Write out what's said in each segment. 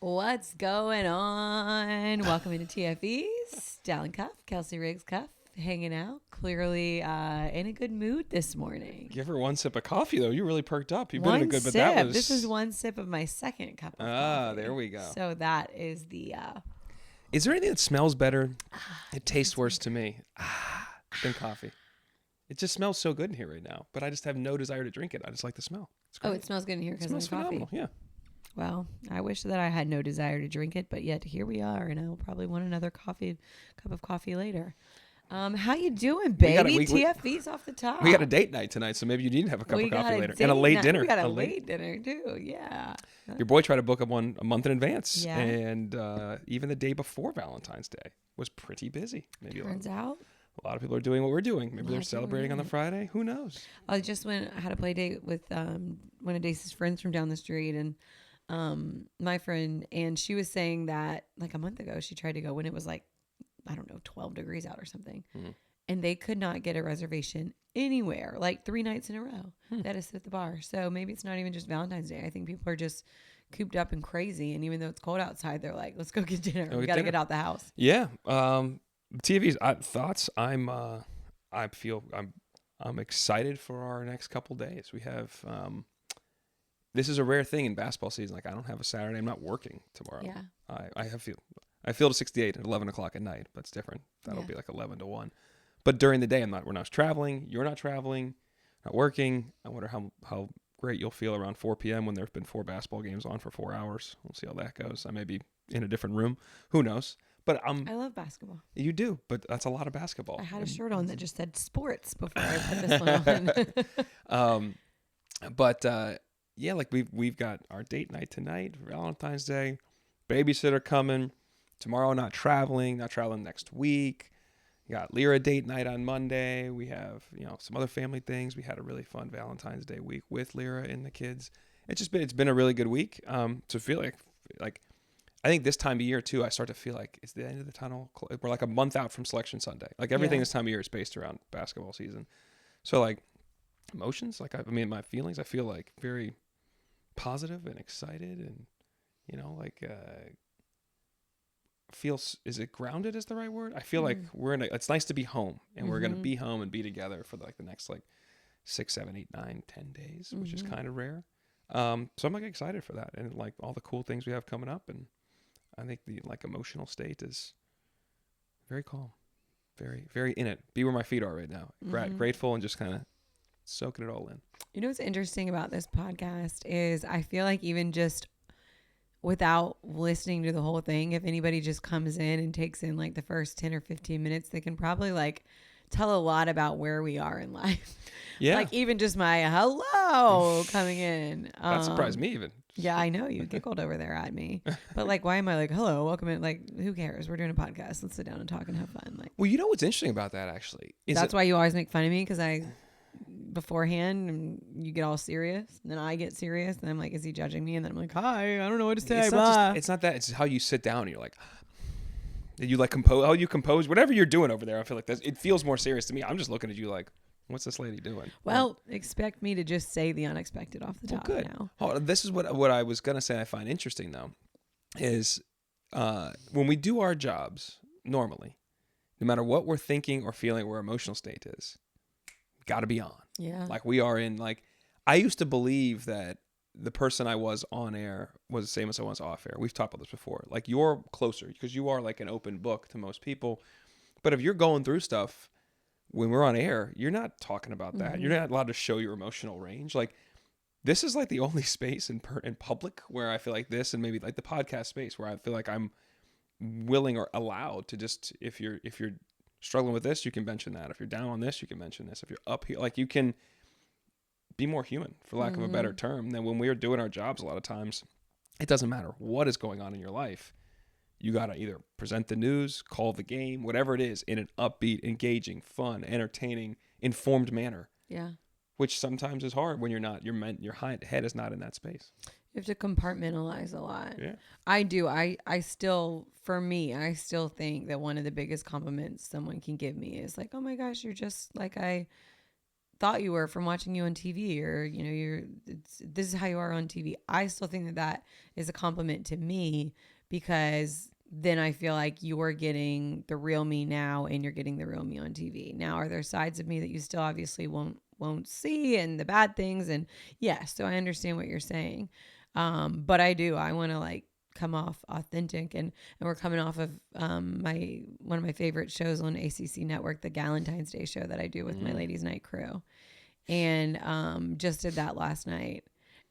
What's going on? Welcome into TFEs. Dalen Cuff, Kelsey Riggs Cuff, hanging out. Clearly in a good mood this morning. Give her one sip of coffee, though. You really perked up. You've One been in a good, sip. but that was... This is one sip of my second cup of coffee. there we go. So that is the... Is there anything that smells better? It tastes worse to me than coffee. It just smells so good in here right now, but I just have no desire to drink it. I just like the smell. It's great. Oh, it smells good in here because of the coffee. Phenomenal. Yeah. Well, I wish that I had no desire to drink it, but yet here we are, and I will probably want another cup of coffee later. How you doing, baby? TFEs off the top. We got a date night tonight, so maybe you need to have a cup of coffee later. And a late dinner. We got a late dinner, too, yeah. Your boy tried to book up one a month in advance, yeah. And even the day before Valentine's Day was pretty busy. Maybe Turns out. A lot of people are doing what we're doing. Maybe they're celebrating on the Friday. Who knows? I just I had a play date with one of Dace's friends from down the street, and my friend, and she was saying that like a month ago she tried to go when it was like, I don't know, 12 degrees out or something. Mm-hmm. And they could not get a reservation anywhere, like 3 nights in a row. They had to sit at the bar. So maybe it's not even just Valentine's Day. I think people are just cooped up and crazy. And even though it's cold outside, they're like, let's go get dinner. We got to get out the house. Yeah. TV's thoughts. I'm excited for our next couple days. We have, this is a rare thing in basketball season. Like I don't have a Saturday. I'm not working tomorrow. Yeah. I feel to 68 at 11 o'clock at night, but it's different. That'll be like 11 to 1. But during the day, we're not traveling. You're not traveling, not working. I wonder how great you'll feel around 4 p.m. when there've been 4 basketball games on for 4 hours. We'll see how that goes. I may be in a different room. Who knows? But I love basketball. You do, but that's a lot of basketball. I had a shirt on that just said sports before I put this one on. Yeah, like we've got our date night tonight, Valentine's Day, babysitter coming. Tomorrow, not traveling next week. We got Lyra date night on Monday. We have, some other family things. We had a really fun Valentine's Day week with Lyra and the kids. It's been a really good week. To feel like I think this time of year too, I start to feel like it's the end of the tunnel. We're like a month out from Selection Sunday. Like everything this time of year is based around basketball season. So like emotions, my feelings, I feel like very positive and excited and, is it grounded is the right word? I feel like it's nice to be home and we're going to be home and be together for like the next like 6, 7, 8, 9, 10 days, which is kind of rare. So I'm like excited for that and like all the cool things we have coming up. And I think the like emotional state is very calm, very, very in it. Be where my feet are right now. Grateful and just kind of soaking it all in. You know what's interesting about this podcast is I feel like even just without listening to the whole thing, if anybody just comes in and takes in like the first 10 or 15 minutes, they can probably like tell a lot about where we are in life. Yeah. Like even just my hello coming in. That surprised me even. Yeah, I know you giggled over there at me, but like, why am I like, hello, welcome in? Like, who cares? We're doing a podcast. Let's sit down and talk and have fun. Like, well, you know what's interesting about that actually? That's why you always make fun of me because I beforehand and you get all serious and then I get serious and I'm like, is he judging me? And then I'm like, hi, I don't know what to say. It's not that. It's how you sit down and you're like, you like how you compose whatever you're doing over there. I feel like it feels more serious to me. I'm just looking at you like, what's this lady doing? Well, expect me to just say the unexpected off the top now. Oh, this is what I was going to say I find interesting though, is when we do our jobs normally, no matter what we're thinking or feeling or our emotional state is, got to be on. Yeah. Like we are in like, I used to believe that the person I was on air was the same as I was off air. We've talked about this before. Like you're closer because you are like an open book to most people. But if you're going through stuff when we're on air, you're not talking about that. Mm-hmm. You're not allowed to show your emotional range. Like this is like the only space in public where I feel like this, and maybe like the podcast space where I feel like I'm willing or allowed to just, if you're struggling with this, you can mention that. If you're down on this, you can mention this. If you're up here, like you can be more human, for lack of a better term, than when we are doing our jobs. A lot of times, it doesn't matter what is going on in your life. You got to either present the news, call the game, whatever it is, in an upbeat, engaging, fun, entertaining, informed manner. Yeah. Which sometimes is hard when your head is not in that space. You have to compartmentalize a lot. Yeah. I do. I still think that one of the biggest compliments someone can give me is like, oh my gosh, you're just like I thought you were from watching you on TV, or, you know, this is how you are on TV. I still think that that is a compliment to me, because then I feel like you're getting the real me now, and you're getting the real me on TV. Now, are there sides of me that you still obviously won't see, and the bad things? And yes, so I understand what you're saying. But I want to like come off authentic, and we're coming off of one of my favorite shows on ACC Network, the Galentine's Day show that I do with my ladies night crew, and just did that last night.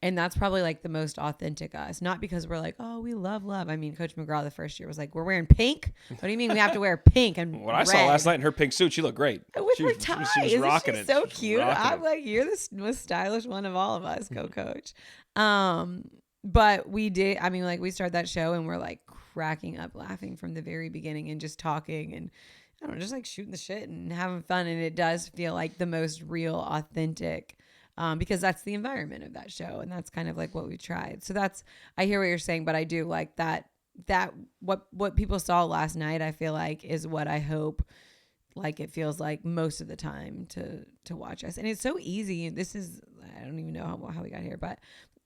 And that's probably like the most authentic us. Not because we're like, oh, we love. I mean, Coach McGraw the first year was like, we're wearing pink. What do you mean we have to wear pink and What I red? saw last night in her pink suit, she looked great. With her tie. She was rocking it. So cute. I'm it. like, you're the most stylish one of all of us, Coach. But we did, I mean, like, we started that show and we're like cracking up laughing from the very beginning, and just talking, and I don't know, just like shooting the shit and having fun. And it does feel like the most real, authentic, because that's the environment of that show, and that's kind of like what we tried. So I hear what you're saying, but I do like that what people saw last night, I feel like, is what I hope, like, it feels like most of the time to watch us. And it's so easy. This is, I don't even know how we got here, but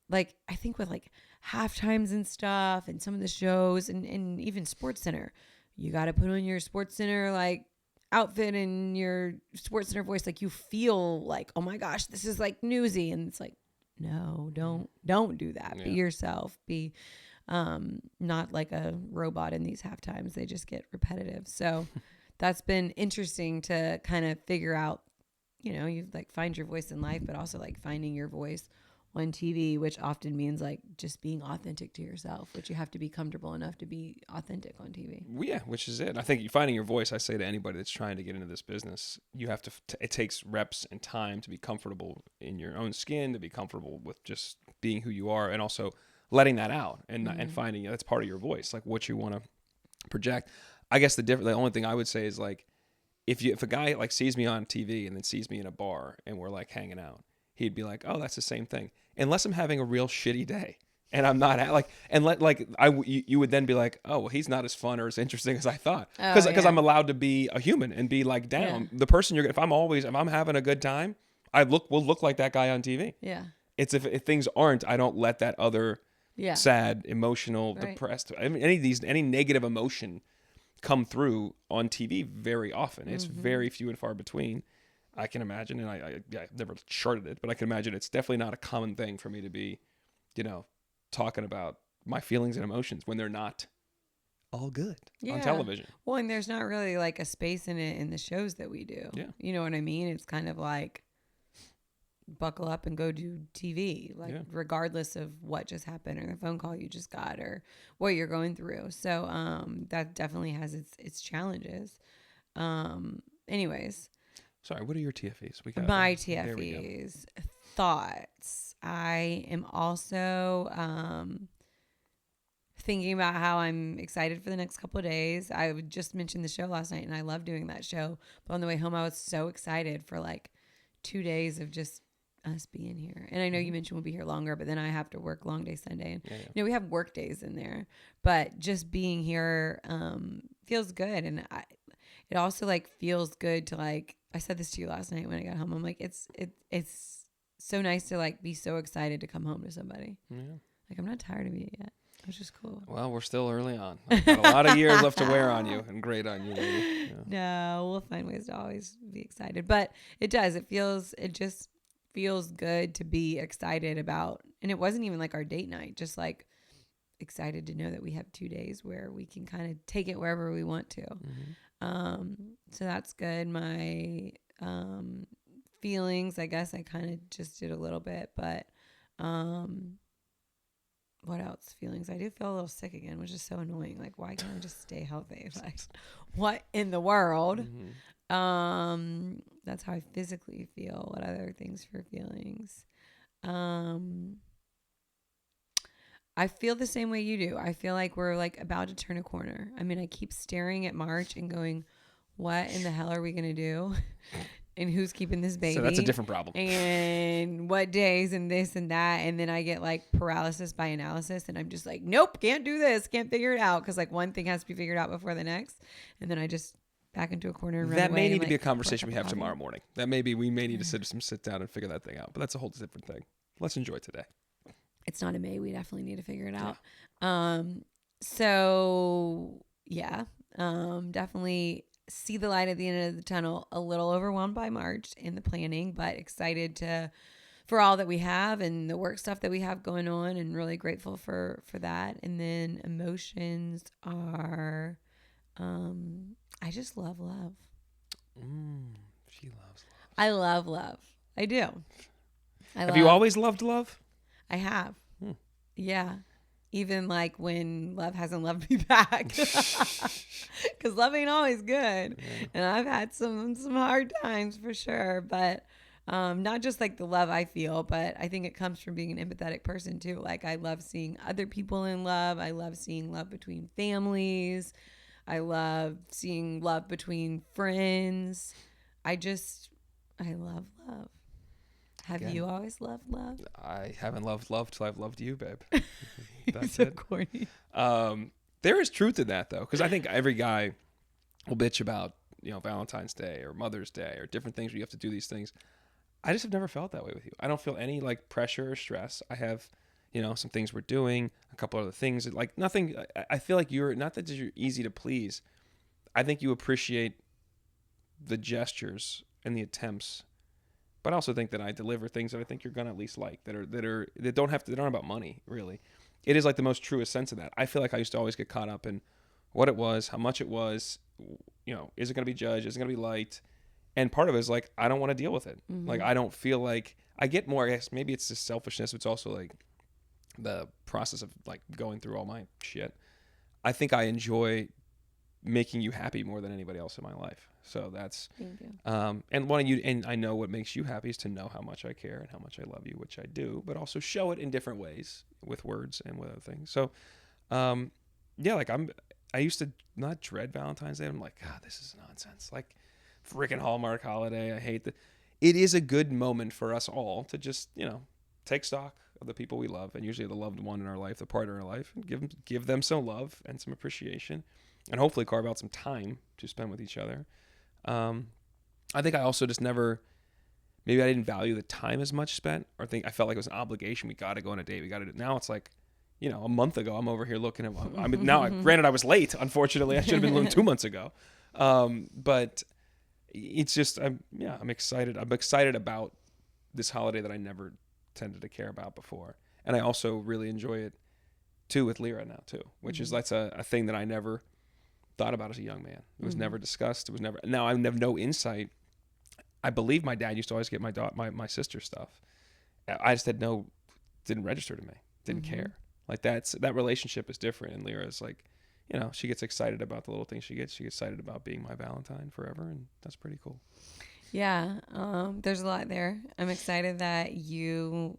like, I think with like half times and stuff, and some of the shows, and even Sports Center, you got to put on your Sports Center like outfit and your Sports Center voice, like you feel like, oh my gosh, this is like newsy. And it's like, no, don't do that. Yeah. Be yourself. Be not like a robot in these half times. They just get repetitive. So that's been interesting to kind of figure out, you know, you like find your voice in life, but also like finding your voice on TV, which often means like just being authentic to yourself, which you have to be comfortable enough to be authentic on TV. Yeah, which is it. I think finding your voice, I say to anybody that's trying to get into this business, you have to, it takes reps and time to be comfortable in your own skin, to be comfortable with just being who you are, and also letting that out, and and finding that's part of your voice, like what you want to project. I guess the only thing I would say is like, if a guy like sees me on TV and then sees me in a bar and we're like hanging out, he'd be like, oh, that's the same thing. Unless I'm having a real shitty day and I'm not you would then be like, oh, well, he's not as fun or as interesting as I thought. Because I'm allowed to be a human and be like down. Yeah. The person if I'm having a good time, will look like that guy on TV. Yeah. It's if things aren't, I don't let that other sad, emotional, depressed, any negative emotion come through on TV very often. It's very few and far between. I can imagine, and I've never charted it, but I can imagine it's definitely not a common thing for me to be, you know, talking about my feelings and emotions when they're not all good on television. Well, and there's not really like a space in it in the shows that we do. Yeah. You know what I mean? It's kind of like buckle up and go do TV, like regardless of what just happened or the phone call you just got or what you're going through. So that definitely has its challenges. Anyways. Sorry, what are your TFEs? My TFEs thoughts. I am also thinking about how I'm excited for the next couple of days. I just mentioned the show last night, and I love doing that show. But on the way home, I was so excited for like 2 days of just us being here. And I know you mentioned we'll be here longer, but then I have to work long day Sunday. And you know, we have work days in there, but just being here feels good. And it also like feels good to like, I said this to you last night when I got home. I'm like, it's so nice to like be so excited to come home to somebody. Yeah. Like, I'm not tired of you yet, which is cool. Well, we're still early on. I've got a lot of years left to wear on you and grade on you, lady. Yeah. No, we'll find ways to always be excited, but it does. It just feels good to be excited about. And it wasn't even like our date night, just like excited to know that we have 2 days where we can kind of take it wherever we want to. So that's good. My feelings, I guess I kind of just did a little bit, but what else? Feelings. I do feel a little sick again, which is so annoying. Like, why can't I just stay healthy? Like, what in the world? That's how I physically feel. What other things for feelings? I feel the same way you do. I feel like we're like about to turn a corner. I mean, I keep staring at March and going, what in the hell are we going to do? And who's keeping this baby? So that's a different problem. And what days and this and that. And then I get like paralysis by analysis, and I'm just like, nope, can't do this. Can't figure it out. Cause like one thing has to be figured out before the next. And then I just back into a corner and run That away may need and, to be a like, pour conversation we cup of have tomorrow coffee. morning. We may need to sit down and figure that thing out. But that's a whole different thing. Let's enjoy today. It's not a may. We definitely need to figure it Yeah. out. So yeah, definitely see the light at the end of the tunnel. A little overwhelmed by March in the planning, but excited for all that we have and the work stuff that we have going on, and really grateful for that. And then emotions are, I just love love. She loves love. I love love. I do. Have you always loved love? I have. Yeah. Even like when love hasn't loved me back. Because love ain't always good. Yeah. And I've had some hard times for sure. But not just like the love I feel, but I think it comes from being an empathetic person too. Like I love seeing other people in love. I love seeing love between families. I love seeing love between friends. I love love. Have Again, you always loved love? I haven't loved love till I've loved you, babe. That's so it. corny. There is truth in that though, because I think every guy will bitch about Valentine's Day or Mother's Day or different things where you have to do these things. I just have never felt that way with you. I don't feel any like pressure or stress. I have, some things we're doing, a couple other things like nothing. I feel like you're not that you're easy to please. I think you appreciate the gestures and the attempts. But I also think that I deliver things that I think you're gonna at least like that aren't about money really. It is like the most truest sense of that. I feel like I used to always get caught up in what it was, how much it was, is it gonna be judged, is it gonna be liked, and part of it is like I don't want to deal with it. Mm-hmm. Like I don't feel like I get more. I guess maybe it's just selfishness. But it's also like the process of like going through all my shit. I think I enjoy making you happy more than anybody else in my life. So that's Thank you. and I know what makes you happy is to know how much I care and how much I love you, which I do, but also show it in different ways with words and with other things. So like I used to not dread Valentine's Day. I'm like, God, this is nonsense. Like freaking Hallmark holiday. I hate that. It is a good moment for us all to just, take stock of the people we love, and usually the loved one in our life, the partner in our life, and give them some love and some appreciation, and hopefully carve out some time to spend with each other. I think I also just maybe I didn't value the time as much spent, or think I felt like it was an obligation. We got to go on a date. We got to do. Now it's like, a month ago, I'm over here looking at. I mean, now, granted, I was late. Unfortunately, I should have been 2 months ago. But it's just, I'm excited. I'm excited about this holiday that I never tended to care about before, and I also really enjoy it too with Lyra now too, which is that's a thing that I never thought about as a young man. It was never discussed. It was never. Now I have no insight. I believe my dad used to always get my sister's stuff. I just didn't register to me. Didn't care. Like that relationship is different. And Lyra is like, she gets excited about the little things she gets. She gets excited about being my Valentine forever, and that's pretty cool. Yeah, there's a lot there. I'm excited that you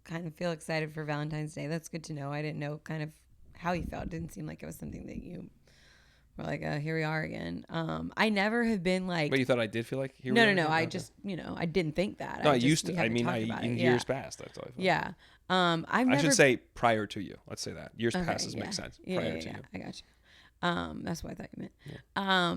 kind of feel excited for Valentine's Day. That's good to know. I didn't know kind of how you felt. It didn't seem like it was something that you were like, here we are again. I never have been like. But you thought I did feel like No. I just, I didn't think that. No, I used to. I mean, in years past, that's how I felt. Yeah. I should say prior to you. Let's say that. Years past does make sense. Prior to you. I got you. That's what I thought you meant. Yeah.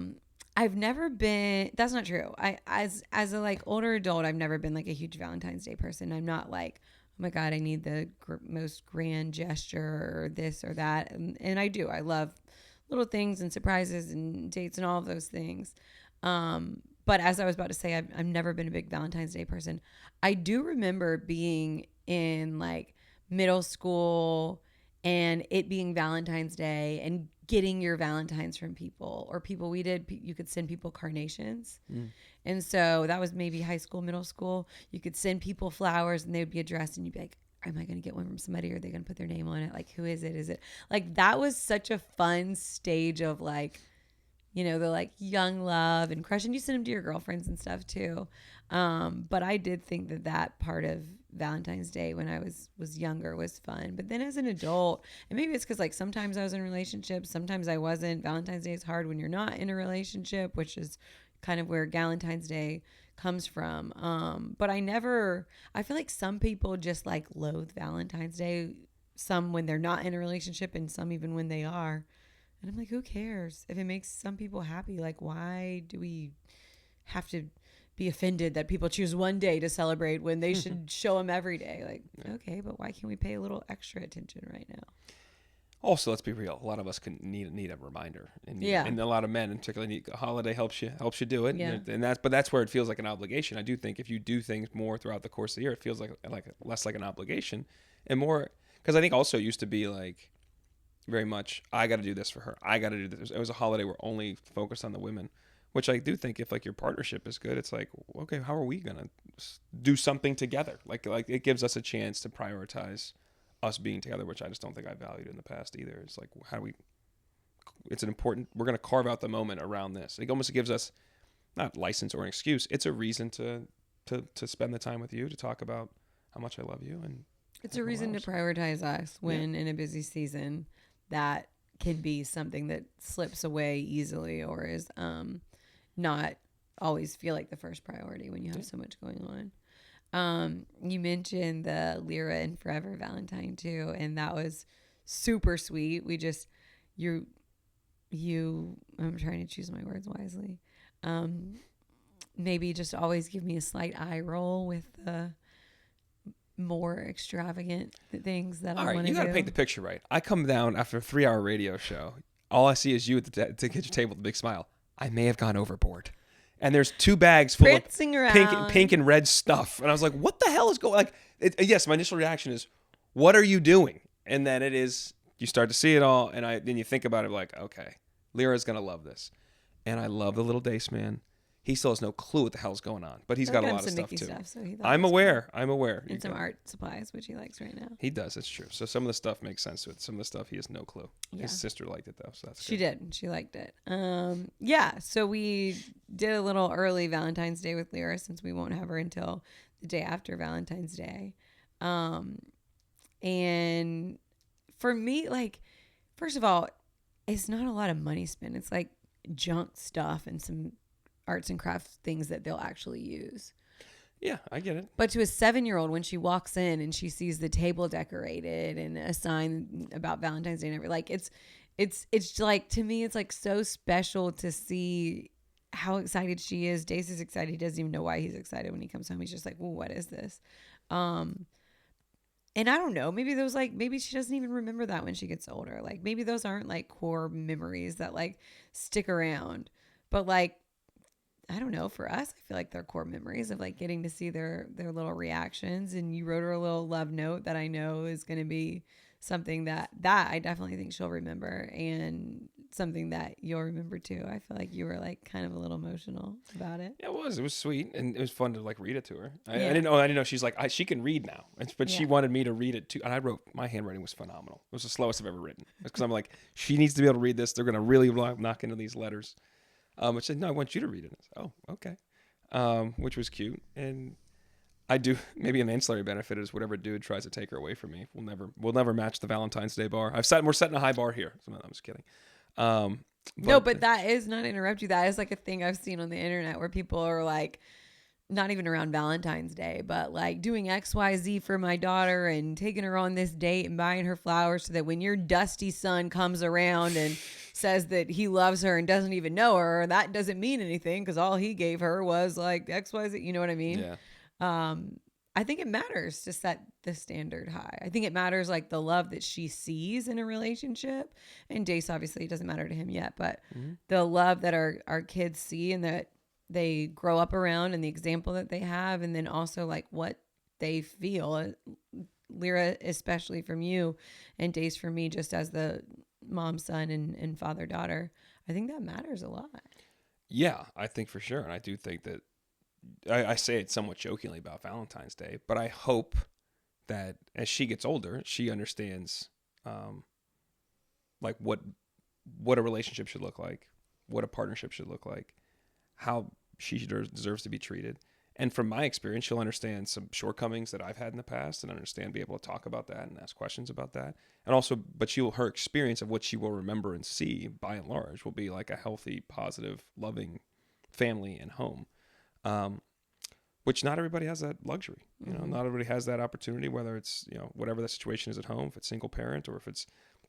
I've never been. That's not true. As a like older adult, I've never been like a huge Valentine's Day person. I'm not like, oh my God, I need the most grand gesture or this or that. And I do. I love little things and surprises and dates and all of those things. But as I was about to say, I've never been a big Valentine's Day person. I do remember being in like middle school and it being Valentine's Day and getting your Valentines from people or people you could send people carnations. And so that was maybe high school, middle school. You could send people flowers and they would be addressed and you'd be like, am I going to get one from somebody? Or are they going to put their name on it? Like, who is it? Is it like, that was such a fun stage of like, the like young love and crush. And you send them to your girlfriends and stuff too. But I did think that part of Valentine's Day when I was younger was fun. But then as an adult, and maybe it's because like sometimes I was in relationships, sometimes I wasn't. Valentine's Day is hard when you're not in a relationship, which is kind of where Galentine's Day comes from. But I feel like some people just like loathe Valentine's Day, some when they're not in a relationship and some even when they are. And I'm like, who cares if it makes some people happy? Like, why do we have to be offended that people choose one day to celebrate when they should show them every day? Like, okay, but why can't we pay a little extra attention right now? Also, let's be real. A lot of us can need a reminder, and a lot of men, in particular, need a holiday helps you do it. Yeah. And that's where it feels like an obligation. I do think if you do things more throughout the course of the year, it feels like less like an obligation, and more because I think also it used to be like very much I got to do this for her. I got to do this. It was a holiday where only focused on the women, which I do think if like your partnership is good, it's like okay, how are we gonna do something together? Like it gives us a chance to prioritize us being together, which I just don't think I valued in the past either. It's like, how do we, it's an important, we're going to carve out the moment around this. It almost gives us not license or an excuse. It's a reason to spend the time with you, to talk about how much I love you. And it's a reason to prioritize us when in a busy season that can be something that slips away easily or is not always feel like the first priority when you have so much going on. You mentioned the Lyra and Forever Valentine too, and that was super sweet. We just, I'm trying to choose my words wisely. Maybe just always give me a slight eye roll with the more extravagant things that I want to do. All right, you got to paint the picture right. I come down after a 3-hour radio show. All I see is you at the kitchen table with a big smile. I may have gone overboard. And there's 2 bags full of pink and red stuff. And I was like, what the hell is going on? Yes, my initial reaction is, what are you doing? And then you start to see it all. And then you think about it like, okay, Lyra's going to love this. And I love the little Dace man. He still has no clue what the hell's going on. But he's got a lot of stuff too. So I'm aware. And some art supplies, which he likes right now. He does. It's true. So some of the stuff makes sense to it. Some of the stuff he has no clue. Yeah. His sister liked it though. So that's good. She did. She liked it. So we did a little early Valentine's Day with Lyra since we won't have her until the day after Valentine's Day. And for me, like, first of all, it's not a lot of money spent. It's like junk stuff and some arts and crafts things that they'll actually use. Yeah, I get it. But to a 7-year-old, when she walks in and she sees the table decorated and a sign about Valentine's Day and everything, like it's like, to me, it's like so special to see how excited she is. Dace is excited. He doesn't even know why he's excited when he comes home. He's just like, well, what is this? And I don't know, maybe she doesn't even remember that when she gets older. Like maybe those aren't like core memories that like stick around, but like, I don't know, for us, I feel like they're core memories of like getting to see their little reactions. And you wrote her a little love note that I know is going to be something that I definitely think she'll remember, and something that you'll remember too. I feel like you were like kind of a little emotional about it. Yeah, it was sweet, and it was fun to like read it to her. I didn't know she's like she can read now, but she wanted me to read it too. And I wrote, my handwriting was phenomenal. It was the slowest I've ever written. It's because I'm like, she needs to be able to read this. They're gonna really knock into these letters. I said, no, I want you to read it. I said, oh, okay. Which was cute. And I do, maybe an ancillary benefit is whatever dude tries to take her away from me, we'll never match the Valentine's Day bar. We're setting a high bar here. So I'm just kidding. But that is not to interrupt you. That is like a thing I've seen on the internet where people are like, not even around Valentine's Day, but like doing XYZ for my daughter and taking her on this date and buying her flowers so that when your dusty son comes around and says that he loves her and doesn't even know her, that doesn't mean anything because all he gave her was like XYZ. You know what I mean? Yeah. I think it matters to set the standard high. I think it matters like the love that she sees in a relationship. And Dace, obviously, it doesn't matter to him yet, but the love that our kids see and that they grow up around and the example that they have, and then also like what they feel. Lyra, especially from you, and Dace from me, just as the mom, son, and father, daughter. I think that matters a lot. Yeah, I think for sure. And I do think that I say it somewhat jokingly about Valentine's Day, but I hope that as she gets older, she understands like what a relationship should look like, what a partnership should look like, how she deserves to be treated. And from my experience, she'll understand some shortcomings that I've had in the past and be able to talk about that and ask questions about that. And also, but her experience of what she will remember and see by and large will be like a healthy, positive, loving family and home. Which not everybody has that luxury. You know, not everybody has that opportunity, whether it's, whatever the situation is at home, if it's single parent or if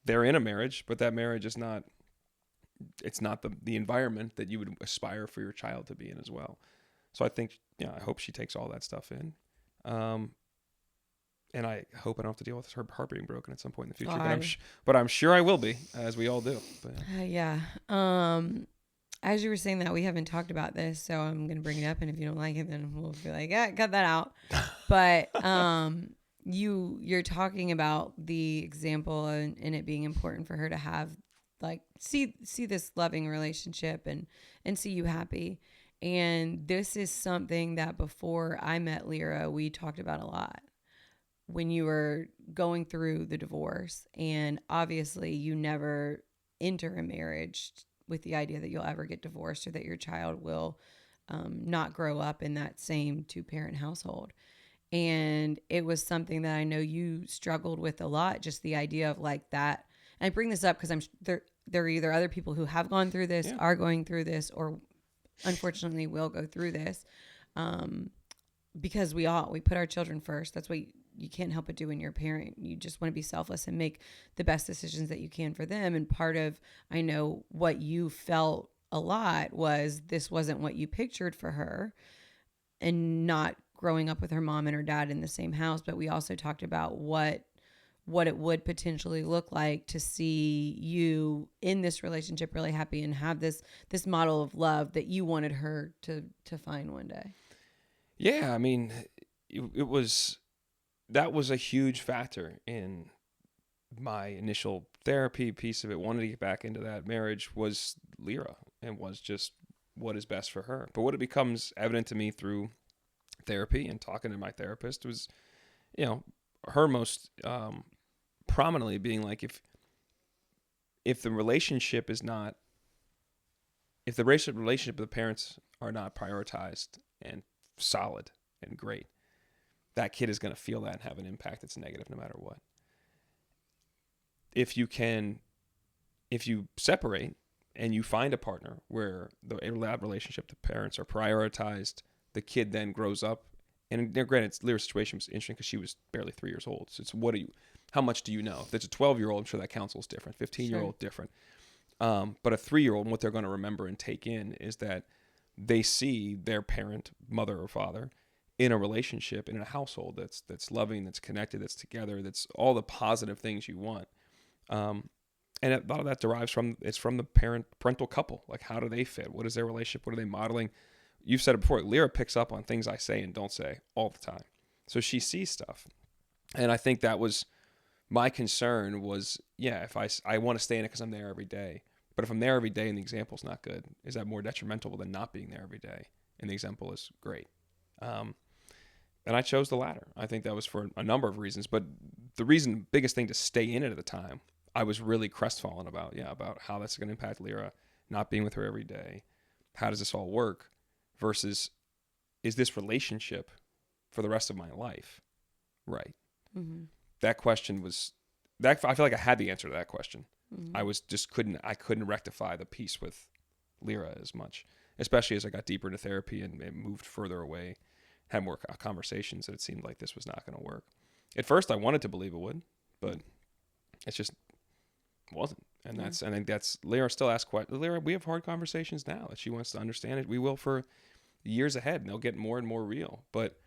they're in a marriage, but that marriage is not it's not the environment that you would aspire for your child to be in as well. So I think, I hope she takes all that stuff in. And I hope I don't have to deal with her heart being broken at some point in the future. But I'm sure I will be, as we all do. But, yeah. As you were saying that, we haven't talked about this, so I'm going to bring it up. And if you don't like it, then we'll be like, cut that out. But you're talking about the example and it being important for her to have, like, see this loving relationship and see you happy. And this is something that before I met Lyra, we talked about a lot. When you were going through the divorce, and obviously you never enter a marriage with the idea that you'll ever get divorced or that your child will not grow up in that same 2-parent household. And it was something that I know you struggled with a lot, just the idea of like that. And I bring this up because there are either other people who have gone through this, are going through this, or unfortunately will go through this. Because we put our children first. That's what you can't help but do when you're a parent. You just want to be selfless and make the best decisions that you can for them. And part of, I know what you felt a lot was this wasn't what you pictured for her, and not growing up with her mom and her dad in the same house. But we also talked about what it would potentially look like to see you in this relationship really happy and have this model of love that you wanted her to find one day. Yeah, I mean, that was a huge factor in my initial therapy piece of it. Wanting to get back into that marriage was Lyra, and was just what is best for her. But what it becomes evident to me through therapy and talking to my therapist was, her most prominently being like, if the relationship of the parents are not prioritized and solid and great, that kid is going to feel that and have an impact that's negative no matter what. If you separate and you find a partner where the relationship, the parents are prioritized, the kid then grows up, and granted, Lyra's situation was interesting because she was barely 3 years old. So it's how much do you know? If it's a 12-year-old, I'm sure that counsel's different. 15-year-old, different. But a 3-year-old, and what they're going to remember and take in is that they see their parent, mother or father, in a relationship, in a household that's loving, that's connected, that's together, that's all the positive things you want. And a lot of that derives from the parental couple. Like, how do they fit? What is their relationship? What are they modeling? You've said it before. Lyra picks up on things I say and don't say all the time. So she sees stuff. And I think that was my concern was, if I want to stay in it because I'm there every day. But if I'm there every day and the example's not good, is that more detrimental than not being there every day? And the example is great. And I chose the latter. I think that was for a number of reasons. But the biggest thing to stay in it at the time, I was really crestfallen about how that's going to impact Lyra, not being with her every day. How does this all work? Versus, is this relationship for the rest of my life right? Mm-hmm. That question was, I feel like I had the answer to that question. Mm-hmm. I couldn't rectify the piece with Lyra as much, especially as I got deeper into therapy and moved further away, had more conversations, that it seemed like this was not going to work. At first, I wanted to believe it would, but it just wasn't. And I think that's, Lyra still asks questions. Lyra, we have hard conversations now that she wants to understand it. We will for years ahead, and they'll get more and more real. But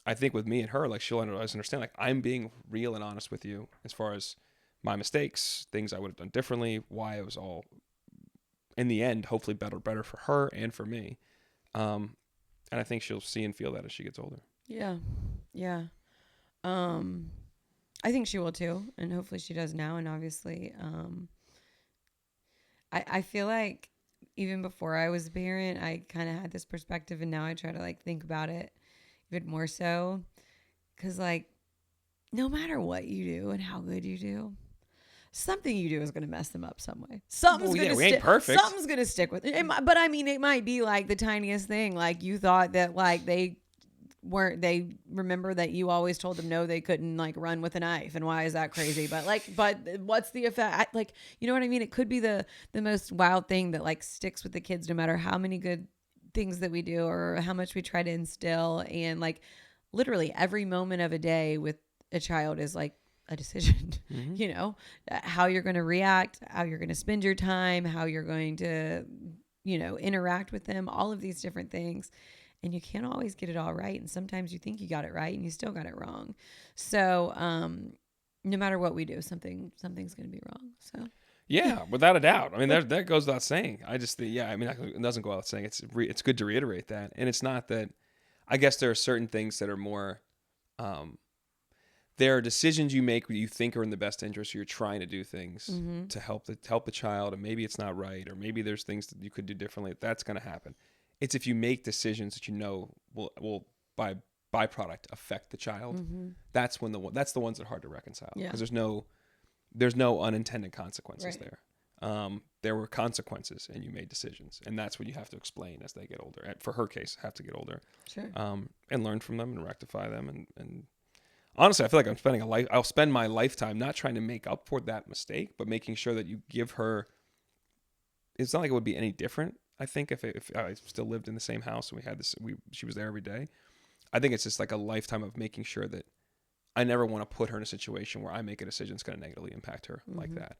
I think with me and her, like, she'll understand, like, I'm being real and honest with you as far as my mistakes, things I would have done differently, why it was all, in the end, hopefully better for her and for me. And I think she'll see and feel that as she gets older. Yeah. Yeah. I think she will too. And hopefully she does now. And obviously, I feel like even before I was a parent, I kind of had this perspective, and now I try to like think about it even more so. 'Cause like, no matter what you do and how good you do, something you do is going to mess them up some way. Something's going to stick. Something's going to stick with it. But I mean, it might be like the tiniest thing. Like, you thought that like they remember that you always told them no, they couldn't like run with a knife. And why is that crazy? But what's the effect? Like, you know what I mean? It could be the most wild thing that like sticks with the kids, no matter how many good things that we do or how much we try to instill. And like literally every moment of a day with a child is like a decision, Mm-hmm. you know, how you're going to react, how you're going to spend your time, how you're going to, you know, interact with them, all of these different things. And you can't always get it all right. And sometimes you think you got it right and you still got it wrong. So, no matter what we do, something's going to be wrong. So, Yeah, without a doubt. I mean, that goes without saying. I just think, yeah, I mean, it doesn't go without saying. It's good to reiterate that. And it's not that, I guess there are certain things that are more, there are decisions you make where you think are in the best interest. Or you're trying to do things to help the child, and maybe it's not right, or maybe there's things that you could do differently. That's going to happen. It's if you make decisions that you know will by byproduct affect the child. That's when that's the ones that are hard to reconcile, because there's no unintended consequences there. There were consequences, and you made decisions, and that's what you have to explain as they get older. And for her case, have to get older, and learn from them and rectify them. And honestly, I feel like I'll spend my lifetime not trying to make up for that mistake, but making sure that you give her. It's not like it would be any different. I think if I still lived in the same house and we had this, she was there every day. I think it's just like a lifetime of making sure that I never want to put her in a situation where I make a decision that's going to negatively impact her like that.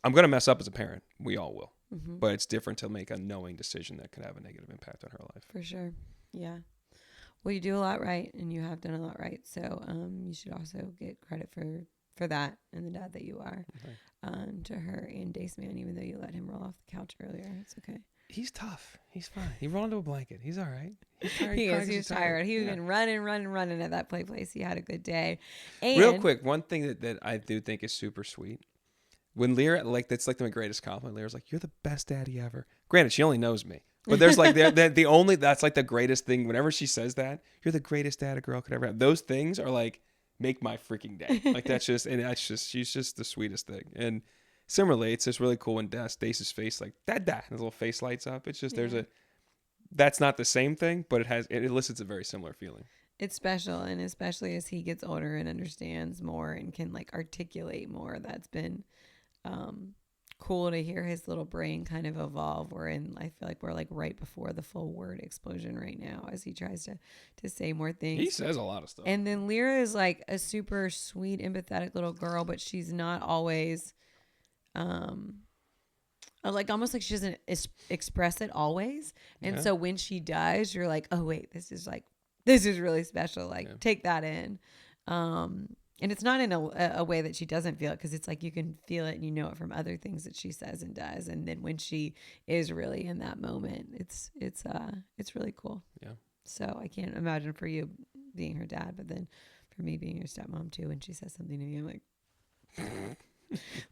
I'm going to mess up as a parent. We all will. But it's different to make a knowing decision that could have a negative impact on her life. For sure. Yeah. Well, you do a lot right, and you have done a lot right. So you should also get credit for that and the dad that you are to her and Dace Man, even though you let him roll off the couch earlier. It's okay. He's tough. He's fine. He rolled into a blanket. He's all right. He's tired. He was tired. He was been running at that play place. He had a good day. And real quick, one thing that I do think is super sweet. When Lyra, that's like my greatest compliment. Lyra's like, "You're the best daddy ever." Granted, she only knows me, but there's like that's like the greatest thing. Whenever she says that, "You're the greatest dad a girl could ever have," those things are like make my freaking day. Like she's just the sweetest thing. And similarly, it's just really cool when Dace's face, like dad, his little face lights up. It's just that's not the same thing, but it elicits a very similar feeling. It's special, and especially as he gets older and understands more and can like articulate more. That's been cool to hear his little brain kind of evolve. I feel like we're like right before the full word explosion right now as he tries to say more things. He says a lot of stuff. And then Lyra is like a super sweet, empathetic little girl, but she's not always like almost like she doesn't express it always. And so when she does, you're like, oh wait, this is really special. Like take that in. And it's not in a way that she doesn't feel it, because it's like you can feel it and you know it from other things that she says and does. And then when she is really in that moment, it's really cool. Yeah. So I can't imagine for you being her dad, but then for me being your stepmom too, when she says something to me, I'm like,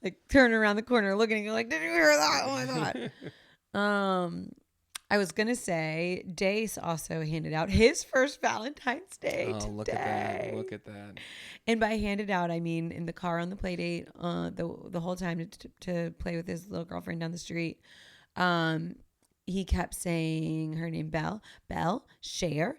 like turning around the corner, looking at you like, did you hear that? Oh my God. I was going to say, Dace also handed out his first Valentine's Day today. Look at that. And by handed out, I mean in the car on the play date, the whole time to play with his little girlfriend down the street. He kept saying her name, Belle, Cher,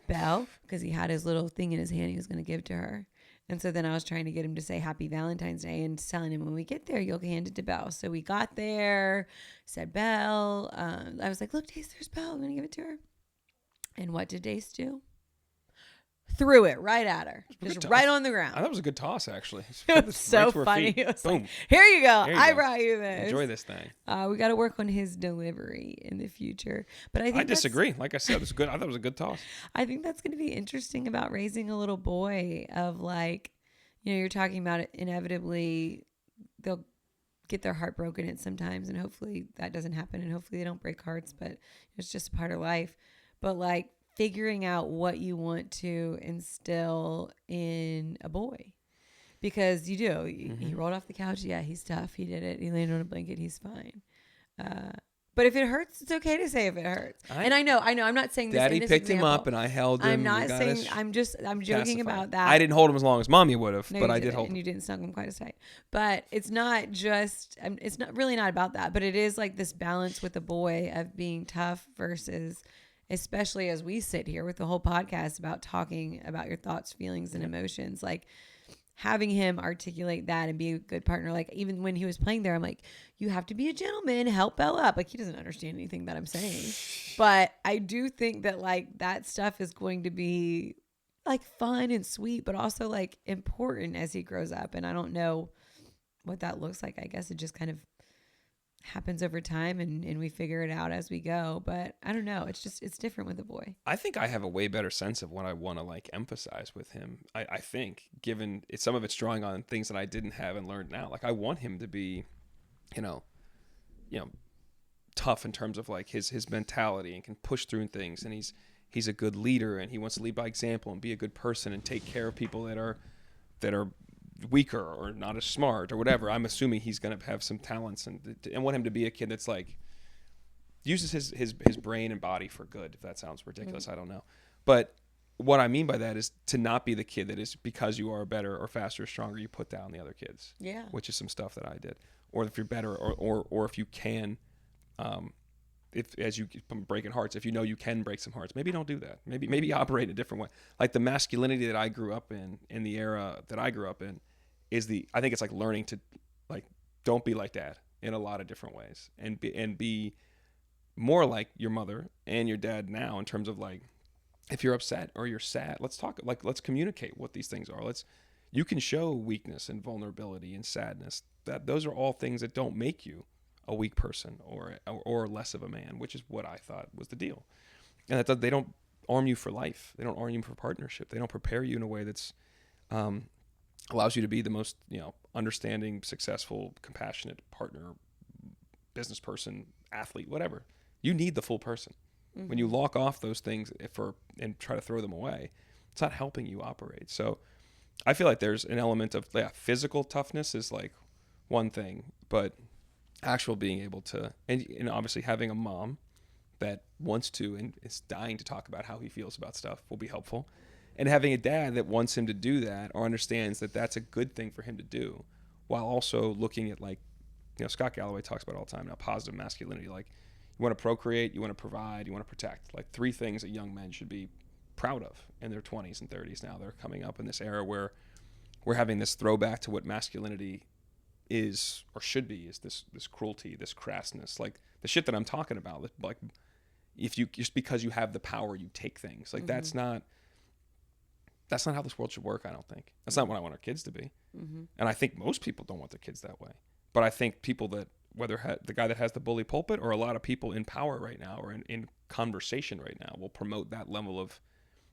Belle, because he had his little thing in his hand he was going to give to her. And so then I was trying to get him to say Happy Valentine's Day and telling him when we get there, you'll hand it to Belle. So we got there, said Belle. I was like, look, Dace, there's Belle. I'm going to give it to her. And what did Dace do? Threw it right at her. Just right on the ground. I thought it was a good toss, actually. It was so funny. It was like, here you go. I brought you this. Enjoy this thing. We got to work on his delivery in the future. But I disagree. Like I said, it's good. I thought it was a good toss. I think that's going to be interesting about raising a little boy of like, you're talking about it inevitably they'll get their heart broken at sometimes, and hopefully that doesn't happen, and hopefully they don't break hearts, but it's just a part of life. But like figuring out what you want to instill in a boy, because you do. He rolled off the couch. Yeah, he's tough. He did it. He landed on a blanket. He's fine. But if it hurts, it's okay to say if it hurts. And I know. I'm not saying this. Daddy in this picked example. him up and I held him. I'm not saying. I'm joking about that. I didn't hold him as long as Mommy would have, no, but I did hold him. And you didn't snuggle him quite as tight. But it's not just. It's not really not about that. But it is like this balance with a boy of being tough versus, especially as we sit here with the whole podcast about talking about your thoughts, feelings, and emotions, like having him articulate that and be a good partner. Like even when he was playing there, I'm like, you have to be a gentleman, help Belle up. Like he doesn't understand anything that I'm saying, but I do think that like that stuff is going to be like fun and sweet, but also like important as he grows up. And I don't know what that looks like. I guess it just kind of happens over time and we figure it out as we go. But I don't know. It's different with a boy. I think I have a way better sense of what I want to like emphasize with him. I think given some of it's drawing on things that I didn't have and learned now. Like I want him to be, you know, tough in terms of like his mentality and can push through things, and he's a good leader and he wants to lead by example and be a good person and take care of people that are weaker or not as smart or whatever. I'm assuming he's going to have some talents and want him to be a kid that's like uses his brain and body for good. If that sounds ridiculous, I don't know. But what I mean by that is to not be the kid that is because you are better or faster or stronger, you put down the other kids. Yeah. Which is some stuff that I did. Or if you're better or if you can, if as you breaking hearts, if you know you can break some hearts, maybe don't do that. Maybe operate in a different way. Like the masculinity that I grew up in the era that I grew up in is I think it's like learning to like don't be like dad in a lot of different ways and be more like your mother and your dad now in terms of like if you're upset or you're sad, let's talk, like let's communicate what these things are. You can show weakness and vulnerability and sadness. That those are all things that don't make you a weak person or less of a man, which is what I thought was the deal. And they don't arm you for life. They don't arm you for partnership. They don't prepare you in a way that's allows you to be the most, understanding, successful, compassionate partner, business person, athlete, whatever. You need the full person. Mm-hmm. When you lock off those things and try to throw them away, it's not helping you operate. So I feel like there's an element of physical toughness is like one thing, but actual being able to, and obviously having a mom that wants to and is dying to talk about how he feels about stuff will be helpful. And having a dad that wants him to do that or understands that that's a good thing for him to do, while also looking at like, Scott Galloway talks about all the time now, positive masculinity. Like you want to procreate, you want to provide, you want to protect. Like 3 things that young men should be proud of in their 20s and 30s now. They're coming up in this era where we're having this throwback to what masculinity is or should be, is this cruelty, this crassness, like the shit that I'm talking about. Like if you just because you have the power, you take things. Like that's not how this world should work. I don't think that's not what I want our kids to be. Mm-hmm. And I think most people don't want their kids that way. But I think people that whether the guy that has the bully pulpit or a lot of people in power right now or in conversation right now will promote that level of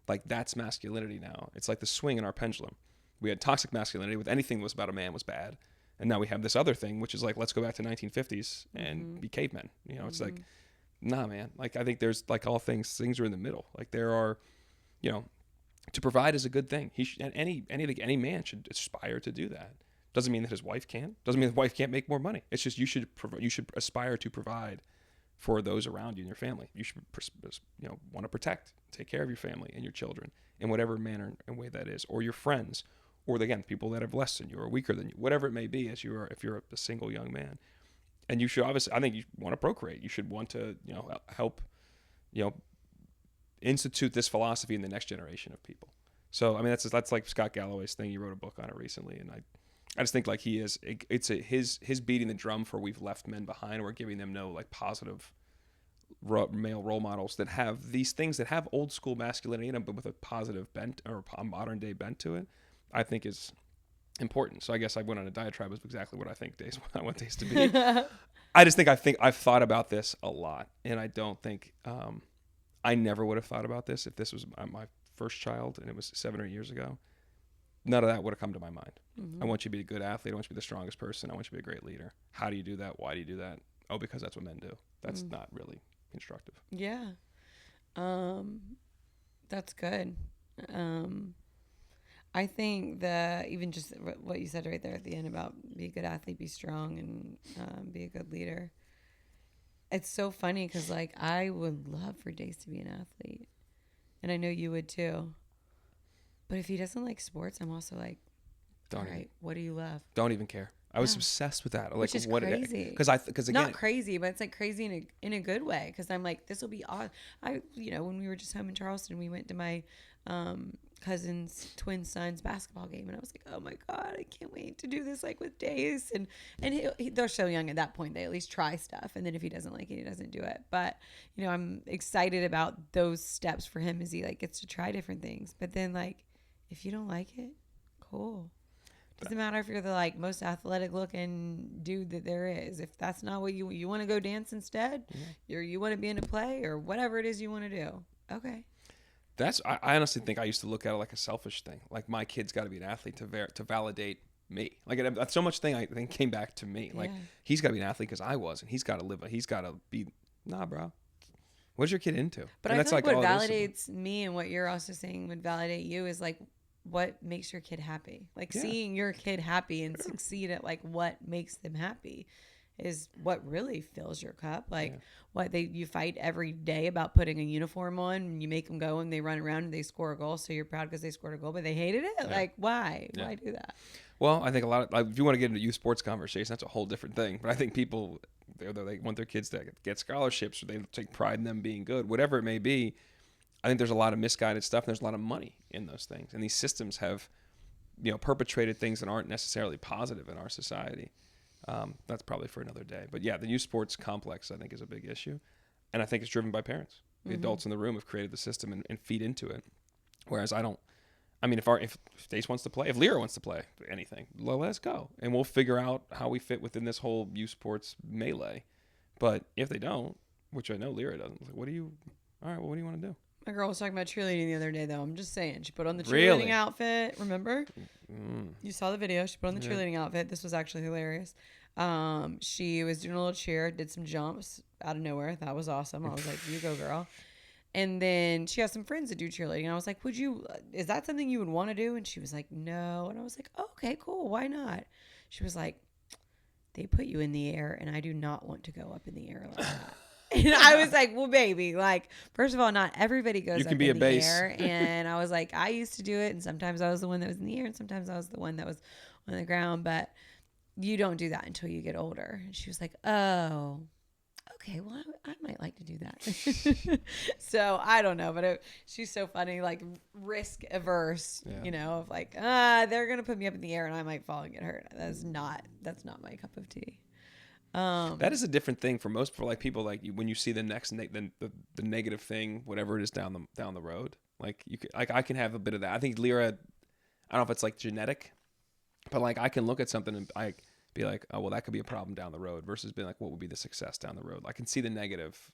like that's masculinity now. It's like the swing in our pendulum. We had toxic masculinity with anything that was about a man was bad. And now we have this other thing, which is like, let's go back to 1950s and be cavemen. It's like, nah, man. Like, I think there's like all things are in the middle. Like there are, to provide is a good thing. Any man should aspire to do that. Doesn't mean that his wife can. Doesn't mean the wife can't make more money. It's just you should aspire to provide for those around you and your family. You should want to protect, take care of your family and your children in whatever manner and way that is, or your friends. Or again, people that have less than you or weaker than you, whatever it may be, if you're a single young man, and you should obviously, I think you want to procreate. You should want to, help, institute this philosophy in the next generation of people. So I mean, that's like Scott Galloway's thing. He wrote a book on it recently, and I just think like his beating the drum for we've left men behind. We're giving them no like positive male role models that have these things that have old school masculinity in them, but with a positive bent or a modern day bent to it. I think is important. So I guess I went on a diatribe of exactly what I want days to be. I think I've thought about this a lot, and I don't think I never would have thought about this if this was my first child and it was 7 or 8 years ago. None of that would have come to my mind. Mm-hmm. I want you to be a good athlete. I want you to be the strongest person. I want you to be a great leader. How do you do that? Why do you do that? Oh, because that's what men do. That's not really constructive. Yeah. That's good. I think that even just what you said right there at the end about be a good athlete, be strong, and be a good leader. It's so funny because like I would love for Dace to be an athlete, and I know you would too. But if he doesn't like sports, I'm also like, all right, what do you love? Don't even care. I was obsessed with that. Like, which is crazy. Because again, not crazy, but it's like crazy in a good way. Because I'm like, this will be awesome. When we were just home in Charleston, we went to my cousin's twin son's basketball game, and I was like, oh my god, I can't wait to do this like with Dace. And they're so young at that point, they at least try stuff, and then if he doesn't like it, he doesn't do it. But I'm excited about those steps for him as he like gets to try different things. But then like If you don't like it, cool. Doesn't matter if you're the like most athletic looking dude that there is. If that's not what you want to go dance instead, or you want to be in a play or whatever it is you want to do. Okay. I honestly think I used to look at it like a selfish thing. Like my kid's got to be an athlete to validate me. Like that's so much thing I think came back to me. Like he's got to be an athlete because I was, and he's got to live. He's got to be. Nah, bro. What's your kid into? But and I feel like what all validates me and what you're also saying would validate you is like what makes your kid happy. Like seeing your kid happy and succeed at like what makes them happy is what really fills your cup. Like you fight every day about putting a uniform on and you make them go and they run around and they score a goal. So you're proud because they scored a goal, but they hated it. Like why? Why do that? Well, I think a lot of, like, if you want to get into youth sports conversation, that's a whole different thing. But I think people, they want their kids to get scholarships or they take pride in them being good, whatever it may be. I think there's a lot of misguided stuff. And there's a lot of money in those things. And these systems have, perpetrated things that aren't necessarily positive in our society. That's probably for another day. But yeah, the youth sports complex, I think, is a big issue. And I think it's driven by parents. The adults in the room have created the system and feed into it. Whereas if Stace wants to play, if Lyra wants to play anything, let us go. And we'll figure out how we fit within this whole youth sports melee. But if they don't, which I know Lyra doesn't, like, what do you want to do? My girl was talking about cheerleading the other day, though. I'm just saying. She put on the cheerleading outfit. Remember? You saw the video. She put on the cheerleading outfit. This was actually hilarious. She was doing a little cheer, did some jumps out of nowhere. That was awesome. I was like, you go, girl. And then she has some friends that do cheerleading. I was like, is that something you would want to do? And she was like, no. And I was like, oh, okay, cool. Why not? She was like, they put you in the air and I do not want to go up in the air like that. And I was like, well, baby, like, first of all, not everybody goes up in the air. And I was like, I used to do it. And sometimes I was the one that was in the air and sometimes I was the one that was on the ground. But you don't do that until you get older. And she was like, oh, okay, well, I might like to do that. So I don't know, but she's so funny, like risk averse, of like, they're going to put me up in the air and I might fall and get hurt. That's not my cup of tea. That is a different thing for like people, like when you see the next, the negative thing, whatever it is down the road, like I can have a bit of that. I think Lyra, I don't know if it's like genetic, but like I can look at something and I be like, oh, well, that could be a problem down the road versus being like, what would be the success down the road? I can see the negative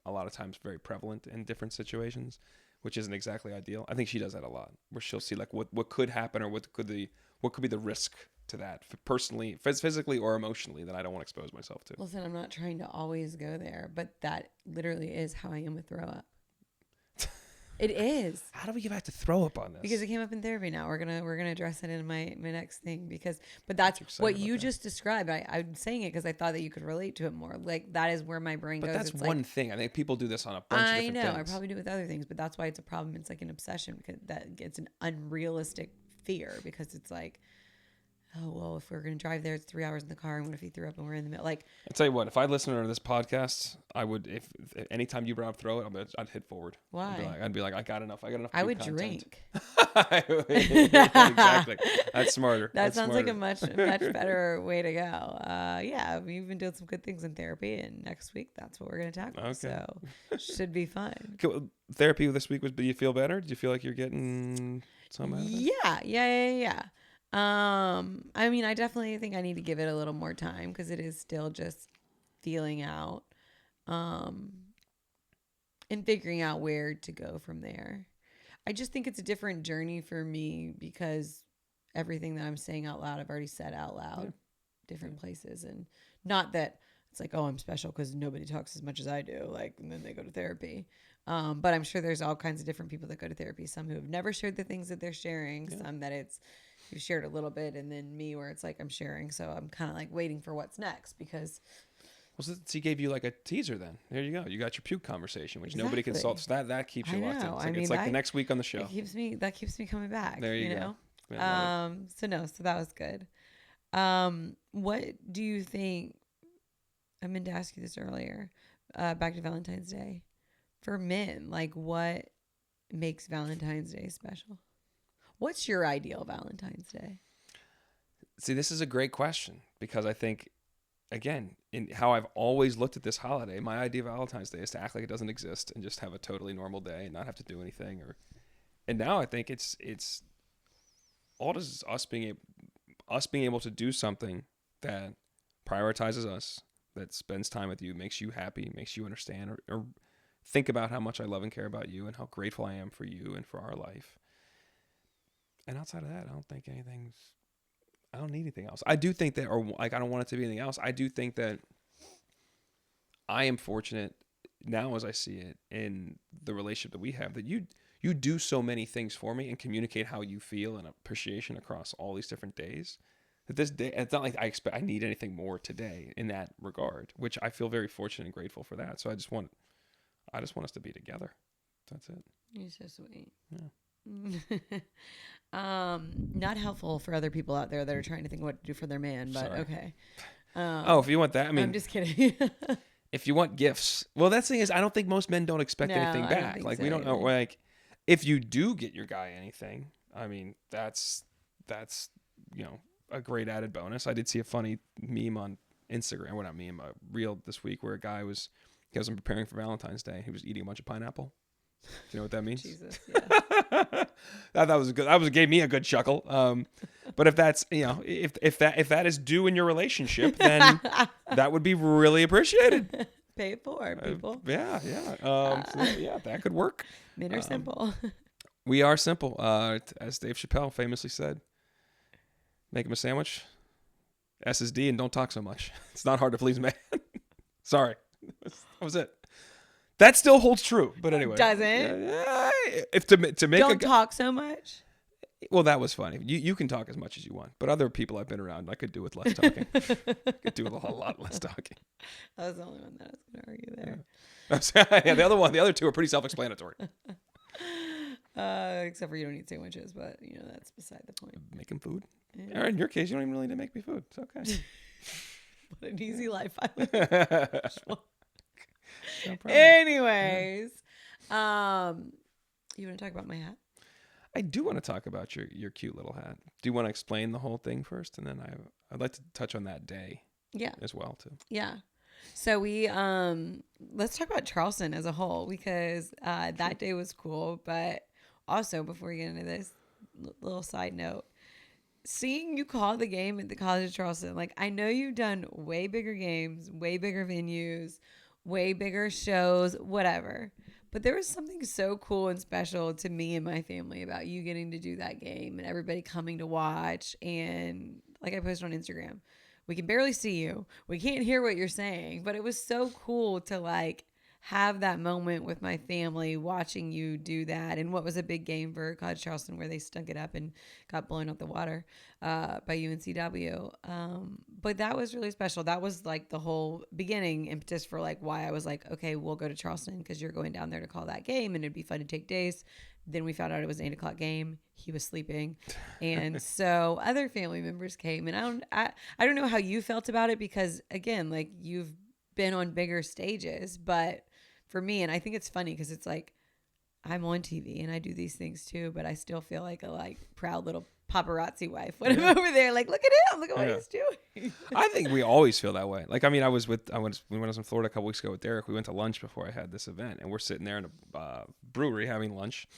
a lot of times very prevalent in different situations, which isn't exactly ideal. I think she does that a lot where she'll see like what could happen or what could be the risk to that personally, physically or emotionally that I don't want to expose myself to. Listen, I'm not trying to always go there, but that literally is how I am with throw up. It is. How do we get back to throw up on this? Because it came up in therapy now. We're gonna address it in my next thing but that's what you just described. I'm saying it because I thought that you could relate to it more. Like that is where my brain goes. But that's it's one like, thing. I think people do this on a bunch of different things. I know. I probably do it with other things, but that's why it's a problem. It's like an obsession because it's an unrealistic fear because it's like, oh, well, if we're going to drive there, it's 3 hours in the car. And what if he threw up and we're in the middle? Like, I'll tell you what, if I listened to this podcast, I would, if anytime you brought up throw it, I'd hit forward. Why? I'd be like, I got enough. I would drink. Exactly. That's smarter. That sounds like a much better way to go. Yeah, we've been doing some good things in therapy. And next week, that's what we're going to tackle. Okay. So should be fun. Therapy this week was, do you feel better? Do you feel like you're getting some out of it? Yeah. I mean, I definitely think I need to give it a little more time because it is still just feeling out, and figuring out where to go from there. I just think it's a different journey for me because everything that I'm saying out loud, I've already said out loud, different places, and not that it's like, oh, I'm special because nobody talks as much as I do. Like, and then they go to therapy. But I'm sure there's all kinds of different people that go to therapy. Some who have never shared the things that they're sharing. Yeah. Some that you've shared a little bit, and then me where it's like I'm sharing. So I'm kind of like waiting for what's next because. Well, so he gave you like a teaser then. There you go. You got your puke conversation, which nobody can solve. So that keeps you locked in. It's like the next week on the show. That keeps me coming back. There you go. Yeah, so that was good. What do you think? I meant to ask you this earlier. Back to Valentine's Day. For men, like what makes Valentine's Day special? What's your ideal Valentine's Day? See, this is a great question because I think, again, in how I've always looked at this holiday, my idea of Valentine's Day is to act like it doesn't exist and just have a totally normal day and not have to do anything. And now I think it's all this is us being able to do something that prioritizes us, that spends time with you, makes you happy, makes you understand, or think about how much I love and care about you and how grateful I am for you and for our life. And outside of that, I don't need anything else. I do think that, or like, I don't want it to be anything else. I do think that I am fortunate now, as I see it, in the relationship that we have, that you do so many things for me and communicate how you feel and appreciation across all these different days, that this day, it's not like I need anything more today in that regard, which I feel very fortunate and grateful for that. So I just want us to be together. That's it. You're so sweet. Yeah. Not helpful for other people out there that are trying to think what to do for their man, but Sorry. okay. If you want that, I mean, I'm just kidding. if you want gifts, well, that's the thing is, I don't think most men don't expect anything back. Like, we don't know, like, if you do get your guy anything, I mean, that's, a great added bonus. I did see a funny meme on Instagram, well, not meme, a reel this week where a guy he wasn't preparing for Valentine's Day. He was eating a bunch of pineapple. Do you know what that means? Jesus, yeah. that was good. That gave me a good chuckle. But if that's, if that is due in your relationship, then that would be really appreciated. Pay it forward, people. Yeah. That could work. Men are simple. We are simple. As Dave Chappelle famously said, make him a sandwich, SSD, and don't talk so much. It's not hard to please man. Sorry. That was it. That still holds true, but anyway. Doesn't. If to make don't talk so much. Well, that was funny. You can talk as much as you want, but other people I've been around, I could do with less talking. Could do with a whole lot less talking. I was the only one that I was going to argue there. Yeah, the other two are pretty self-explanatory. Except for you don't eat sandwiches, but that's beside the point. Making food. Yeah. Or in your case, you don't even really need to make me food. It's okay. What an easy life I live. No problem. Anyways, you want to talk about my hat? I do want to talk about your cute little hat. Do you want to explain the whole thing first, and then I'd like to touch on that day, as well too. Yeah. So we let's talk about Charleston as a whole, because that day was cool. But also, before we get into this, little side note. Seeing you call the game at the College of Charleston, like, I know you've done way bigger games, way bigger venues, way bigger shows, whatever. But there was something so cool and special to me and my family about you getting to do that game and everybody coming to watch. And like I posted on Instagram, we can barely see you. We can't hear what you're saying, but it was so cool to like have that moment with my family watching you do that. And what was a big game for College Charleston, where they stunk it up and got blown out the water by UNCW. But that was really special. That was like the whole beginning impetus for like why I was like, okay, we'll go to Charleston because you're going down there to call that game and it'd be fun to take days. Then we found out it was an 8:00 game. He was sleeping. And so other family members came, and I don't know how you felt about it, because again, like, you've been on bigger stages, but for me, and I think it's funny because it's like, I'm on TV and I do these things too, but I still feel like a proud little paparazzi wife when I'm over there. Like, look at him, look at what he's doing. I think we always feel that way. Like, I mean, when I was in Florida a couple weeks ago with Derek, we went to lunch before I had this event, and we're sitting there in a brewery having lunch.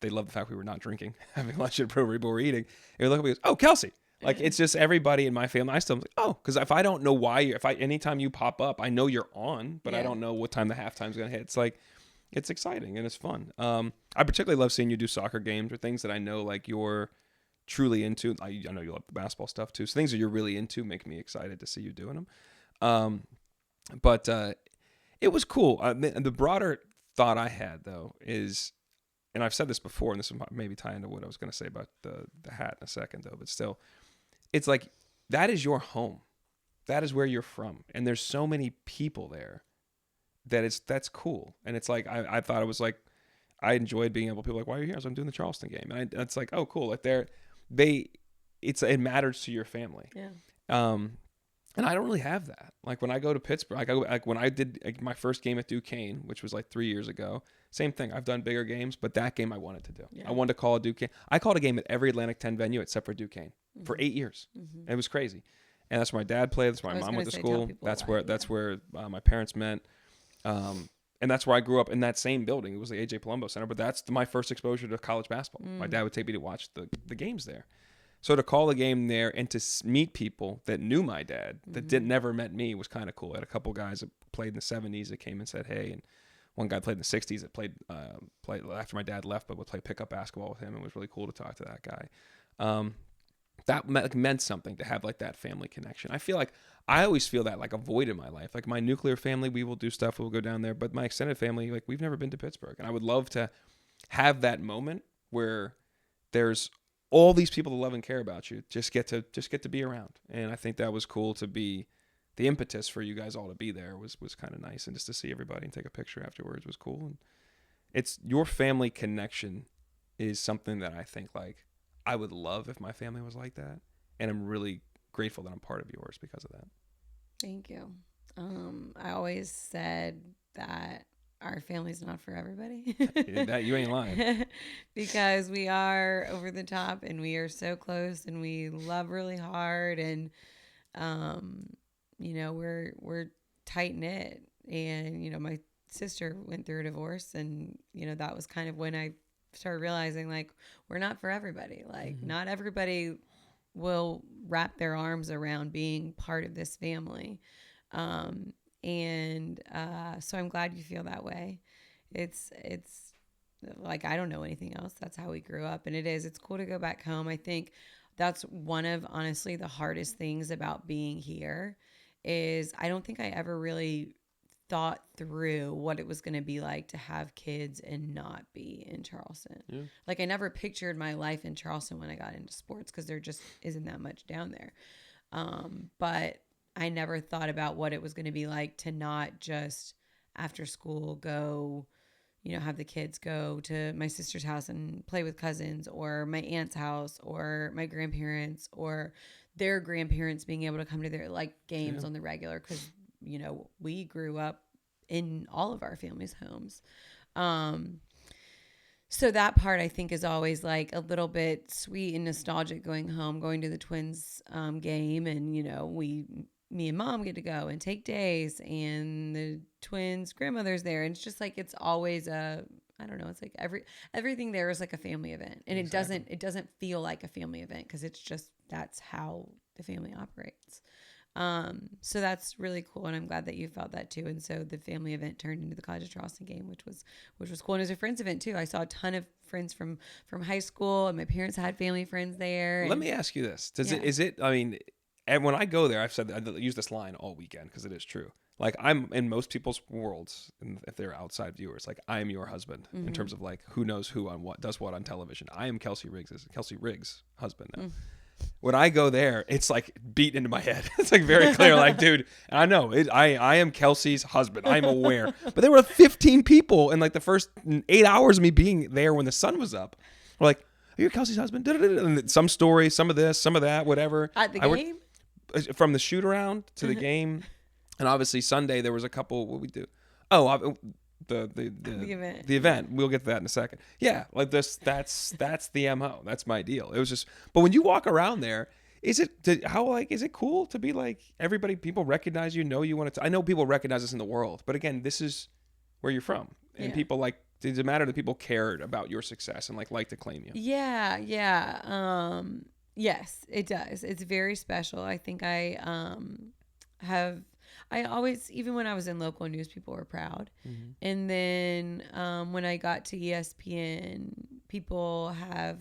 They love the fact we were not drinking, having lunch at a brewery, but we're eating. And we look at me and goes, "Oh, Kelsey." Like, it's just everybody in my family. I still like, oh, because if I don't know why, anytime you pop up, I know you're on, but I don't know what time the halftime's gonna hit. It's like, it's exciting and it's fun. I particularly love seeing you do soccer games or things that I know like you're truly into. I know you love the basketball stuff too. So things that you're really into make me excited to see you doing them. But it was cool. The broader thought I had though is, and I've said this before, and this will maybe tie into what I was going to say about the hat in a second though, but still, it's like, that is your home. That is where you're from. And there's so many people there that's cool. And it's like, I thought it was like, I enjoyed being able to, people like, why are you here? So I'm doing the Charleston game. And it's like, oh, cool. Like it matters to your family. Yeah. And I don't really have that. Like, when I go to Pittsburgh, when I did my first game at Duquesne, which was like 3 years ago, same thing. I've done bigger games, but that game I wanted to do. Yeah. I wanted to call a Duquesne. I called a game at every Atlantic 10 venue except for Duquesne for 8 years. Mm-hmm. It was crazy. And that's where my dad played. That's where my mom went to school. That's where my parents met. And that's where I grew up, in that same building. It was the AJ Palumbo Center, but that's my first exposure to college basketball. My dad would take me to watch the games there. So to call a game there and to meet people that knew my dad that never met me was kind of cool. I had a couple guys that played in the 70s that came and said hey, and one guy played in the 60s that played after my dad left, but would play pickup basketball with him. It was really cool to talk to that guy. That meant something to have like that family connection. I feel like I always feel that like a void in my life. Like my nuclear family, we will do stuff, we'll go down there, but my extended family, like we've never been to Pittsburgh, and I would love to have that moment where there's all these people that love and care about you just get to be around. And I think that was cool to be the impetus for you guys all to be there was kind of nice. And just to see everybody and take a picture afterwards was cool. And it's your family connection is something that I think like I would love if my family was like that. And I'm really grateful that I'm part of yours because of that. Thank you. I always said that our family's not for everybody. That you ain't lying. Because we are over the top and we are so close and we love really hard, and you know, we're tight knit. And you know, my sister went through a divorce, and you know, that was kind of when I started realizing like we're not for everybody. Like not everybody will wrap their arms around being part of this family. So I'm glad you feel that way. It's like, I don't know anything else. That's how we grew up. And it's cool to go back home. I think that's one of, honestly, the hardest things about being here is I don't think I ever really thought through what it was going to be like to have kids and not be in Charleston. Yeah. Like I never pictured my life in Charleston when I got into sports because there just isn't that much down there. But I never thought about what it was going to be like to not just after school go, you know, have the kids go to my sister's house and play with cousins, or my aunt's house, or my grandparents, or their grandparents being able to come to their like games on the regular. Cause you know, we grew up in all of our family's homes. So that part I think is always like a little bit sweet and nostalgic going home, going to the Twins game. And, you know, me and mom get to go and take days, and the Twins grandmother's there. And it's just like, it's always I don't know. It's like everything there is like a family event, and exactly. it doesn't feel like a family event because it's just, that's how the family operates. So that's really cool, and I'm glad that you felt that too. And so the family event turned into the College of Charleston game, which was cool. And it was a friends event too. I saw a ton of friends from high school, and my parents had family friends there. Let me ask you this: I mean, and when I go there, I use this line all weekend because it is true. Like I'm in most people's worlds, and if they're outside viewers, like I am your husband in terms of like who knows who on what does what on television. I am Kelsey Riggs' husband now. When I go there, it's like beat into my head. It's like very clear, like, dude, I know I am Kelsey's husband. I'm aware. But there were 15 people in like the first 8 hours of me being there when the sun was up. We're like, are you Kelsey's husband? And some story, some of this, some of that, whatever. At the game? From the shoot around to the game. And obviously Sunday there was a couple, what we do? Oh, the event. We'll get to that in a second. Yeah, like this. That's the MO. That's my deal. It was just. But when you walk around there, is it cool to be like everybody? People recognize you, know you want to. I know people recognize us in the world, but again, this is where you're from, and people like. Does it matter that people cared about your success and like to claim you? Yeah. Yes, it does. It's very special. I think I always, even when I was in local news, people were proud. Mm-hmm. And then when I got to ESPN, people have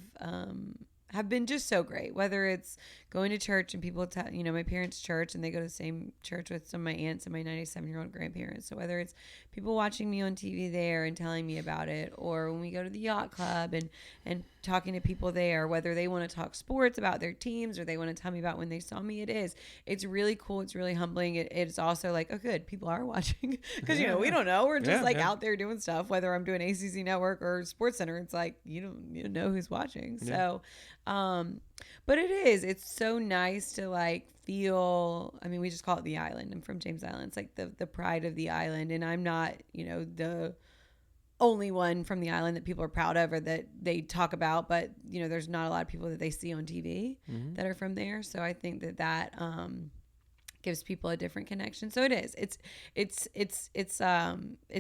been just so great. Whether it's going to church and people, my parents' church, and they go to the same church with some of my aunts and my 97-year-old grandparents. So whether it's people watching me on TV there and telling me about it, or when we go to the yacht club and talking to people there, whether they want to talk sports about their teams or they want to tell me about when they saw me, it's really cool. It's really humbling. It's also like, oh, good, people are watching because, we don't know. We're just out there doing stuff, whether I'm doing ACC Network or Sports Center. It's like, you don't know who's watching. Yeah. So, but it's so nice to like feel, I mean, we just call it the island. I'm from James Island. It's like the pride of the island. And I'm not, the only one from the island that people are proud of or that they talk about, but there's not a lot of people that they see on TV that are from there. So I think that gives people a different connection. So it's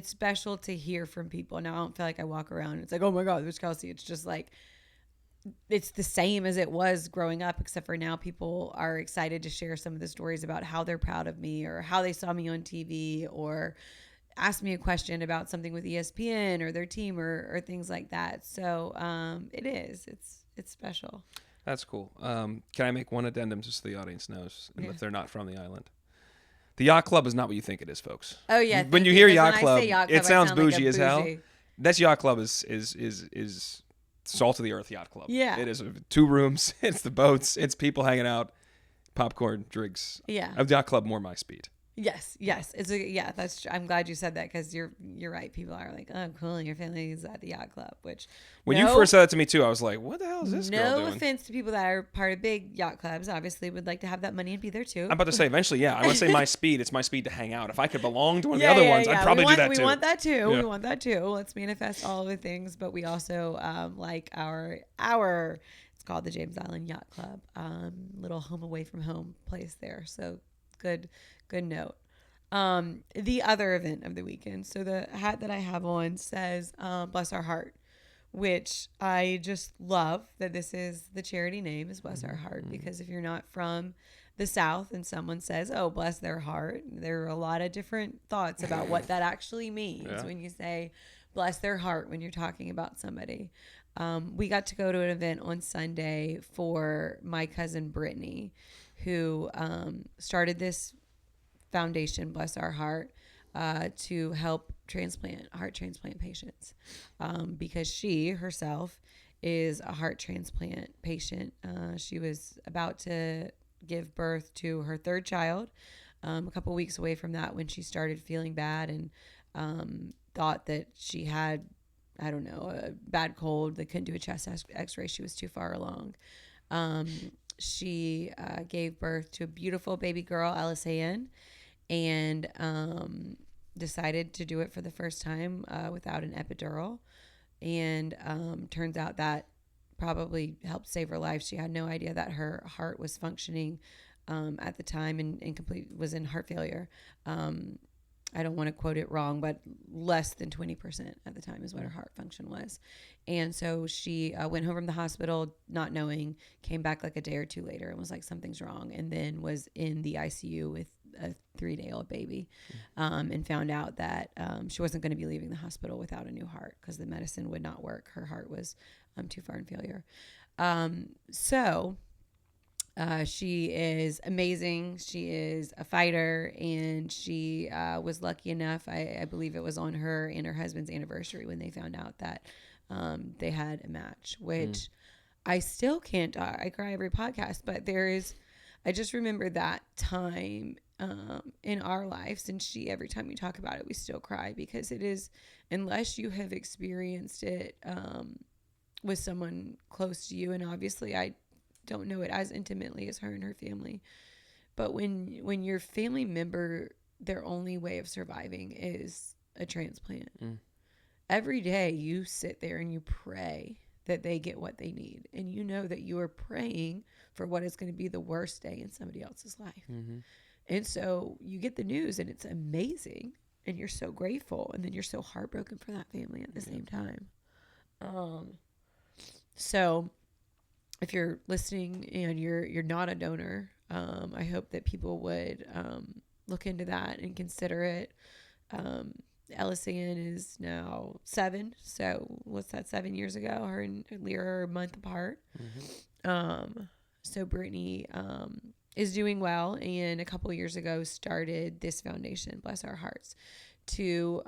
special to hear from people. Now I don't feel like I walk around and it's like, oh my God, there's Kelsey. It's just like, it's the same as it was growing up, except for now people are excited to share some of the stories about how they're proud of me or how they saw me on TV or ask me a question about something with ESPN or their team or things like that. So it's special. That's cool. Can I make one addendum just so the audience knows, and Yeah. if they're not from the island? The yacht club is not what you think it is, folks. Oh yeah. When you hear 'cause yacht when I club, say yacht club, it I sounds sound like a bougie as hell. bougie. That's yacht club is salt of the earth yacht club. Yeah. It is 2 rooms. It's the boats. It's people hanging out, popcorn, drinks. Yeah. Of yacht club, more my speed. Yes. That's true. I'm glad you said that because you're right. People are like, oh, cool. Your family is at the yacht club, which When you first said that to me too, I was like, what the hell is this girl doing? No offense to people that are part of big yacht clubs. Obviously, would like to have that money and be there too. I'm about to say eventually, yeah. I want to say my speed. It's my speed to hang out. If I could belong to one of the other ones, I'd probably do that too. We want that too. Yeah. We want that too. Let's manifest all of the things, but we also like our. It's called the James Island Yacht Club. Little home away from home place there. So good note. The other event of the weekend. So the hat that I have on says Bless Our Heart, which I just love that this is the charity name is Bless Our Heart, because if you're not from the South and someone says, oh, bless their heart, there are a lot of different thoughts about what that actually means when you say bless their heart when you're talking about somebody. We got to go to an event on Sunday for my cousin Brittany, who started this foundation, Bless Our Heart, to help heart transplant patients, because she herself is a heart transplant patient. She was about to give birth to her 3rd child, a couple weeks away from that when she started feeling bad and thought that she had, I don't know, a bad cold. They couldn't do a chest x-ray. She was too far along. She gave birth to a beautiful baby girl, Ellison, and decided to do it for the first time without an epidural. And turns out that probably helped save her life. She had no idea that her heart was functioning at the time and was in heart failure. I don't want to quote it wrong, but less than 20% at the time is what her heart function was. And so she went home from the hospital not knowing, came back like a day or 2 later and was like, something's wrong. And then was in the ICU with a 3-day-old baby and found out that she wasn't going to be leaving the hospital without a new heart because the medicine would not work. Her heart was too far in failure. She is amazing. She is a fighter, and she was lucky enough. I believe it was on her and her husband's anniversary when they found out that they had a match, which I still can't. I cry every podcast, but I just remember that time in our lives, and every time we talk about it, we still cry because it is, unless you have experienced it with someone close to you, and obviously I don't know it as intimately as her and her family, but when your family member, their only way of surviving is a transplant, every day you sit there and you pray that they get what they need, and you know that you are praying for what is going to be the worst day in somebody else's life. And so you get the news and it's amazing and you're so grateful, and then you're so heartbroken for that family at the same time. So if you're listening and you're not a donor, I hope that people would look into that and consider it. Ellison is now 7. So what's that, 7 years ago? Her and Lyra are a month apart. So Brittany is doing well, and a couple years ago started this foundation, Bless Our Hearts, to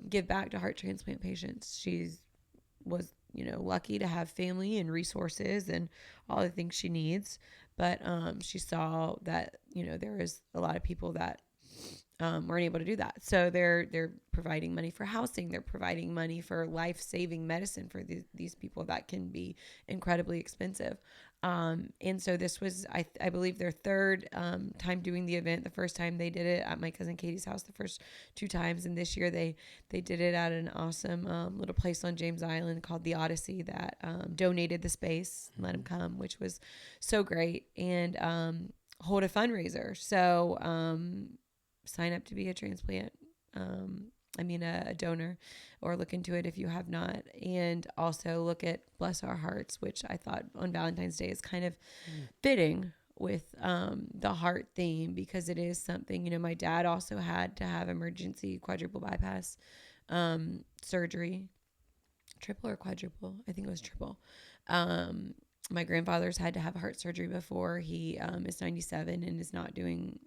give back to heart transplant patients. She was lucky to have family and resources and all the things she needs. But she saw that, there was a lot of people that weren't able to do that. So they're providing money for housing. They're providing money for life-saving medicine for these people that can be incredibly expensive. And so this was, I believe, their 3rd time doing the event. The first time they did it at my cousin Katie's house, the first 2 times. And this year they did it at an awesome little place on James Island called the Odyssey that donated the space and let them come, which was so great. And hold a fundraiser. So sign up to be a transplant a donor, or look into it if you have not. And also look at Bless Our Hearts, which I thought on Valentine's Day is kind of fitting with the heart theme, because it is something, my dad also had to have emergency quadruple bypass surgery. Triple or quadruple? I think it was triple. My grandfather's had to have heart surgery before. He is 97 and is not doing,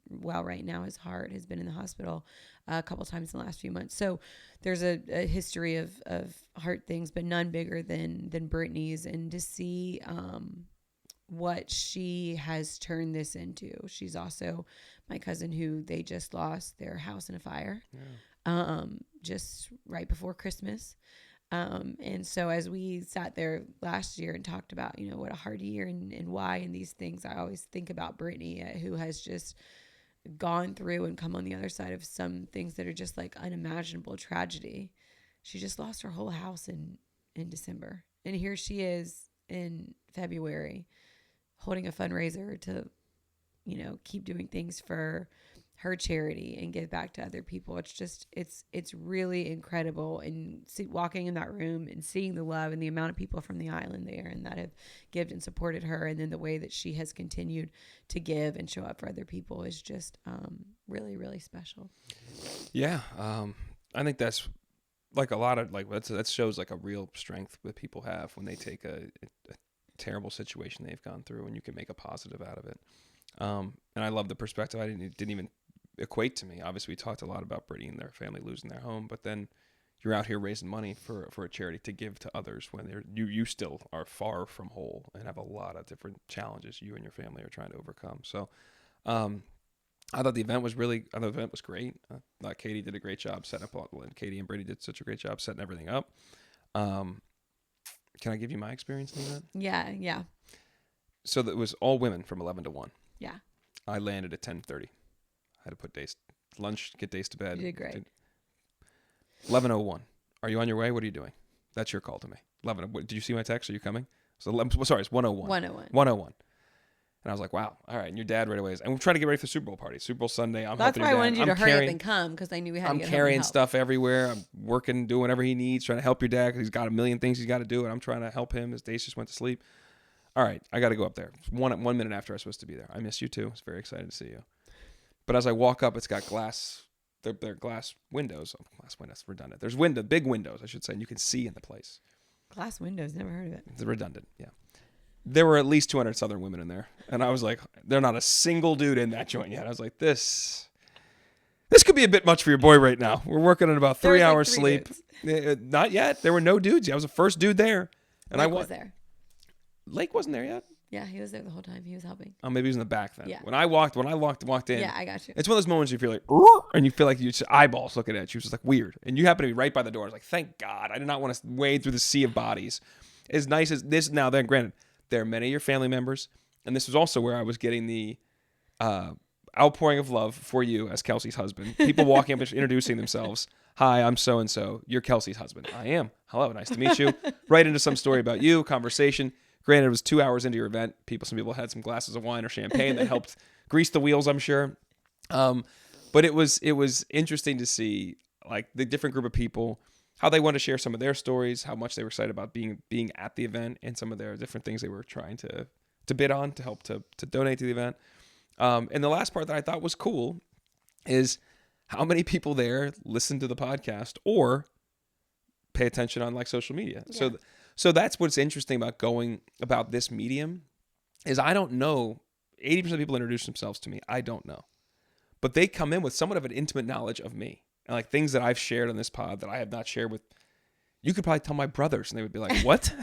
right now. His heart has been in the hospital a couple times in the last few months. So there's a history of heart things, but none bigger than Brittany's. And to see what she has turned this into. She's also my cousin who they just lost their house in a fire just right before Christmas. And so as we sat there last year and talked about, what a hard year and why and these things, I always think about Brittany, who has just gone through and come on the other side of some things that are just like unimaginable tragedy. She just lost her whole house in December. And here she is in February holding a fundraiser to, keep doing things for her charity and give back to other people. It's just, it's really incredible. And walking in that room and seeing the love and the amount of people from the island there and that have given and supported her. And then the way that she has continued to give and show up for other people is just really, really special. Yeah. I think that's like a lot of that shows like a real strength that people have when they take a terrible situation they've gone through and you can make a positive out of it. And I love the perspective. It didn't even equate to me. Obviously, we talked a lot about Brittany and their family losing their home, but then you're out here raising money for a charity to give to others when you still are far from whole and have a lot of different challenges you and your family are trying to overcome. So, I thought the event was great. I thought Katie did a great job setting up. Katie and Brittany did such a great job setting everything up. Can I give you my experience in the event? Yeah. So it was all women from 11 to 1. Yeah. I landed at 10:30. I had to put lunch, get Dace to bed. You did great. 11:01. Are you on your way? What are you doing? That's your call to me. 11. Did you see my text? Are you coming? So it's 1:01. 1:01. And I was like, wow. All right. And your dad right away and we're trying to get ready for the Super Bowl party. Super Bowl Sunday. That's why I wanted you to hurry up and come, because I knew we had to get home. I'm carrying stuff everywhere. I'm working, doing whatever he needs, trying to help your dad because he's got a million things he's got to do. And I'm trying to help him as Dace just went to sleep. All right. I got to go up there. 1 minute after I was supposed to be there. I miss you too. I was very excited to see you. But as I walk up, it's got glass. They're glass windows. Oh, glass windows. Redundant. There's big windows, I should say. And you can see in the place. Glass windows. Never heard of it. It's redundant. Yeah. There were at least 200 Southern women in there. And I was like, there's not a single dude in that joint yet. I was like, this could be a bit much for your boy right now. We're working on about 3 hours sleep. Not yet. There were no dudes. I was the first dude there. And Lake was there. Lake wasn't there yet? Yeah, he was there the whole time. He was helping. Oh, maybe he was in the back then. Yeah. When I walked in. Yeah, I got you. It's one of those moments you feel like, and you feel like you just eyeballs looking at you. It's just like weird. And you happen to be right by the door. I was like, thank God. I did not want to wade through the sea of bodies. As nice as this now, then granted, there are many of your family members. And this was also where I was getting the outpouring of love for you as Kelsey's husband. People walking up and introducing themselves. Hi, I'm so-and-so. You're Kelsey's husband. I am. Hello, nice to meet you. Right into some story about you, conversation. Granted, it was 2 hours into your event. Some people had some glasses of wine or champagne that helped grease the wheels, I'm sure. But it was interesting to see like the different group of people, how they want to share some of their stories, how much they were excited about being at the event, and some of their different things they were trying to bid on to help to donate to the event. And the last part that I thought was cool is how many people there listen to the podcast or pay attention on like social media. Yeah. So that's what's interesting about going about this medium is I don't know. 80% of people introduce themselves to me. I don't know. But they come in with somewhat of an intimate knowledge of me. And like things that I've shared on this pod that I have not shared with. You could probably tell my brothers and they would be like, what?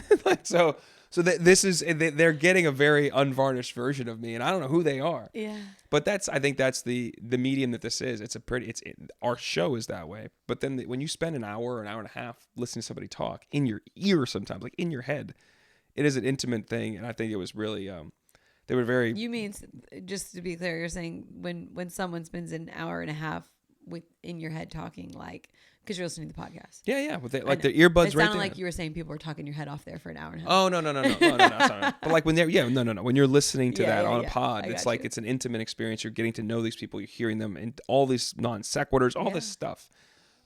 They're getting a very unvarnished version of me. And I don't know who they are. Yeah. But I think that's the medium that this is. Our show is that way. But then when you spend an hour or an hour and a half listening to somebody talk in your ear sometimes, like in your head, it is an intimate thing. And I think it was really, they were very. You mean, just to be clear, you're saying when someone spends an hour and a half in your head talking, like, because you're listening to the podcast. Yeah. With their earbuds right there. It sounded like you were saying people were talking your head off there for an hour and a half. Oh, no. Sorry. But like when when you're listening to that on a pod, it's like it's an intimate experience. You're getting to know these people. You're hearing them and all these non sequiturs, all this stuff.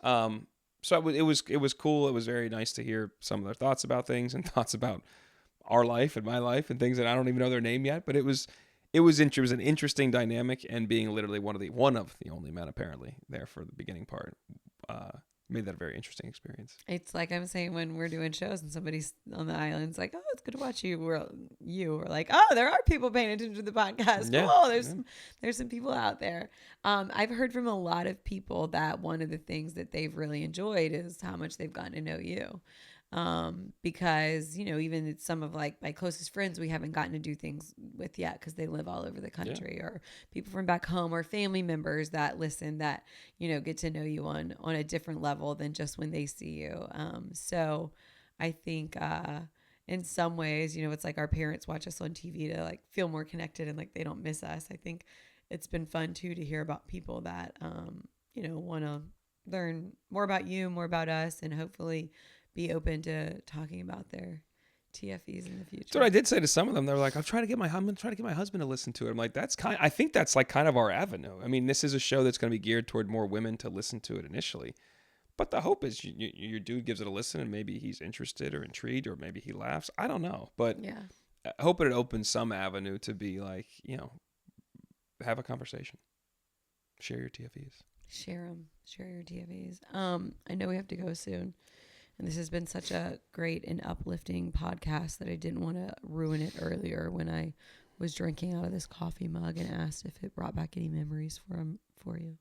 So it was cool. It was very nice to hear some of their thoughts about things and thoughts about our life and my life and things that I don't even know their name yet. But it was an interesting dynamic, and being literally one of the only men apparently there for the beginning part made that a very interesting experience. It's like I'm saying when we're doing shows and somebody's on the island, it's like, oh, it's good to watch you. We're like, oh, there are people paying attention to the podcast. Yeah. Cool. There's some people out there. I've heard from a lot of people that one of the things that they've really enjoyed is how much they've gotten to know you. Because, even some of like my closest friends, we haven't gotten to do things with yet because they live all over the country, or people from back home, or family members that listen that, get to know you on a different level than just when they see you. So I think, in some ways, it's like our parents watch us on TV to like feel more connected and like they don't miss us. I think it's been fun too to hear about people that, want to learn more about you, more about us, and hopefully be open to talking about their TFEs in the future. So what I did say to some of them, they were like, I'm going to try to get my husband to listen to it. I'm like, I think that's like kind of our avenue. I mean, this is a show that's going to be geared toward more women to listen to it initially. But the hope is your dude gives it a listen and maybe he's interested or intrigued, or maybe he laughs. I don't know. But I hope it opens some avenue to be like, have a conversation. Share your TFEs. Share them. Share your TFEs. I know we have to go soon. And this has been such a great and uplifting podcast that I didn't want to ruin it earlier when I was drinking out of this coffee mug and asked if it brought back any memories for you.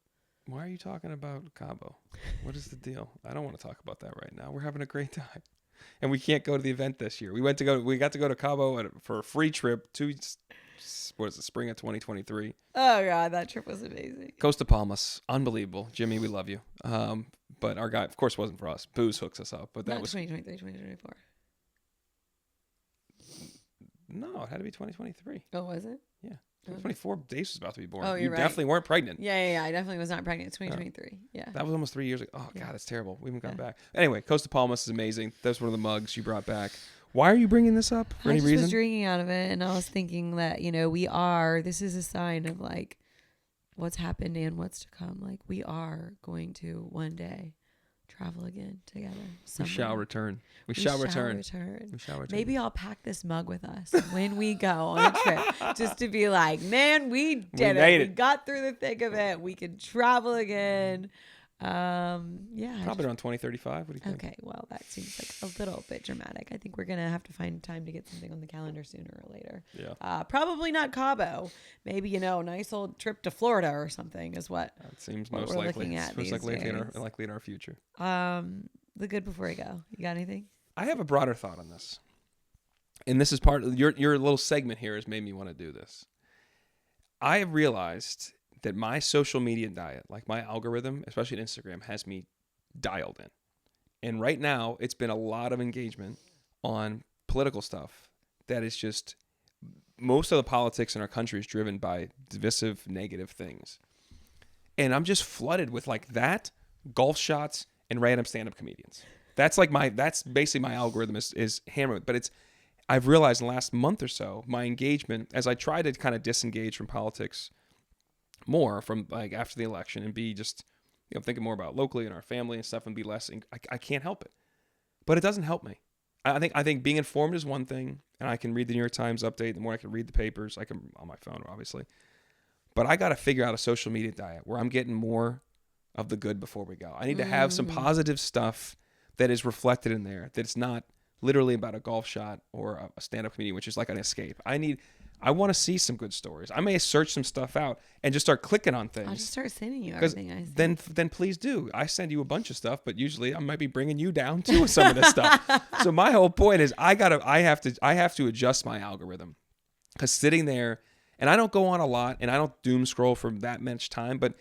Why are you talking about Cabo? What is the deal? I don't want to talk about that right now. We're having a great time. And we can't go to the event this year. We got to go to Cabo for a free trip to, spring of 2023. Oh, God, that trip was amazing. Costa Palmas. Unbelievable. Jimmy, we love you. But our guy, of course, wasn't for us. Booze hooks us up. But that was 2023, 2024. No, it had to be 2023. Oh, was it? Yeah. 2024, Dace was about to be born. Oh, you're right. Definitely weren't pregnant. Yeah. I definitely was not pregnant. It's 2023. Yeah. That was almost 3 years ago. Oh, God, that's terrible. We haven't gone back. Anyway, Costa Palmas is amazing. That's one of the mugs you brought back. Why are you bringing this up? For any reason? I was drinking out of it, and I was thinking that, this is a sign of, like, what's happened and what's to come. Like, we are going to one day travel again together. We shall return. We shall return. Maybe I'll pack this mug with us when we go on a trip, just to be like, man, we did it. We got through the thick of it. We can travel again. Probably around 2035. What do you think? Okay, well, that seems like a little bit dramatic. I think we're gonna have to find time to get something on the calendar sooner or later. Yeah. Probably not Cabo. Maybe a nice old trip to Florida or something is what. That seems most likely. Most likely in our future. The good before I go. You got anything? I have a broader thought on this, and this is part of your little segment here has made me want to do this. I have realized that my social media diet, like my algorithm, especially on Instagram, has me dialed in. And right now, it's been a lot of engagement on political stuff that is just, most of the politics in our country is driven by divisive, negative things. And I'm just flooded with like that, golf shots, and random stand-up comedians. That's basically my algorithm is hammered. But I've realized in the last month or so, my engagement, as I try to kind of disengage from politics more from like after the election and be just thinking more about locally and our family and stuff and be less. I can't help it, but it doesn't help me. I think being informed is one thing, and I can read the New York Times update. The more I can read the papers, I can on my phone obviously, but I got to figure out a social media diet where I'm getting more of the good before we go. I need to have some positive stuff that is reflected in there. That's not literally about a golf shot or a stand-up comedian, which is like an escape. I want to see some good stories. I may search some stuff out and just start clicking on things. I'll just start sending you everything I see. Then please do. I send you a bunch of stuff, but usually I might be bringing you down too with some of this stuff. So my whole point is I have to adjust my algorithm, because sitting there, and I don't go on a lot, and I don't doom scroll for that much time, but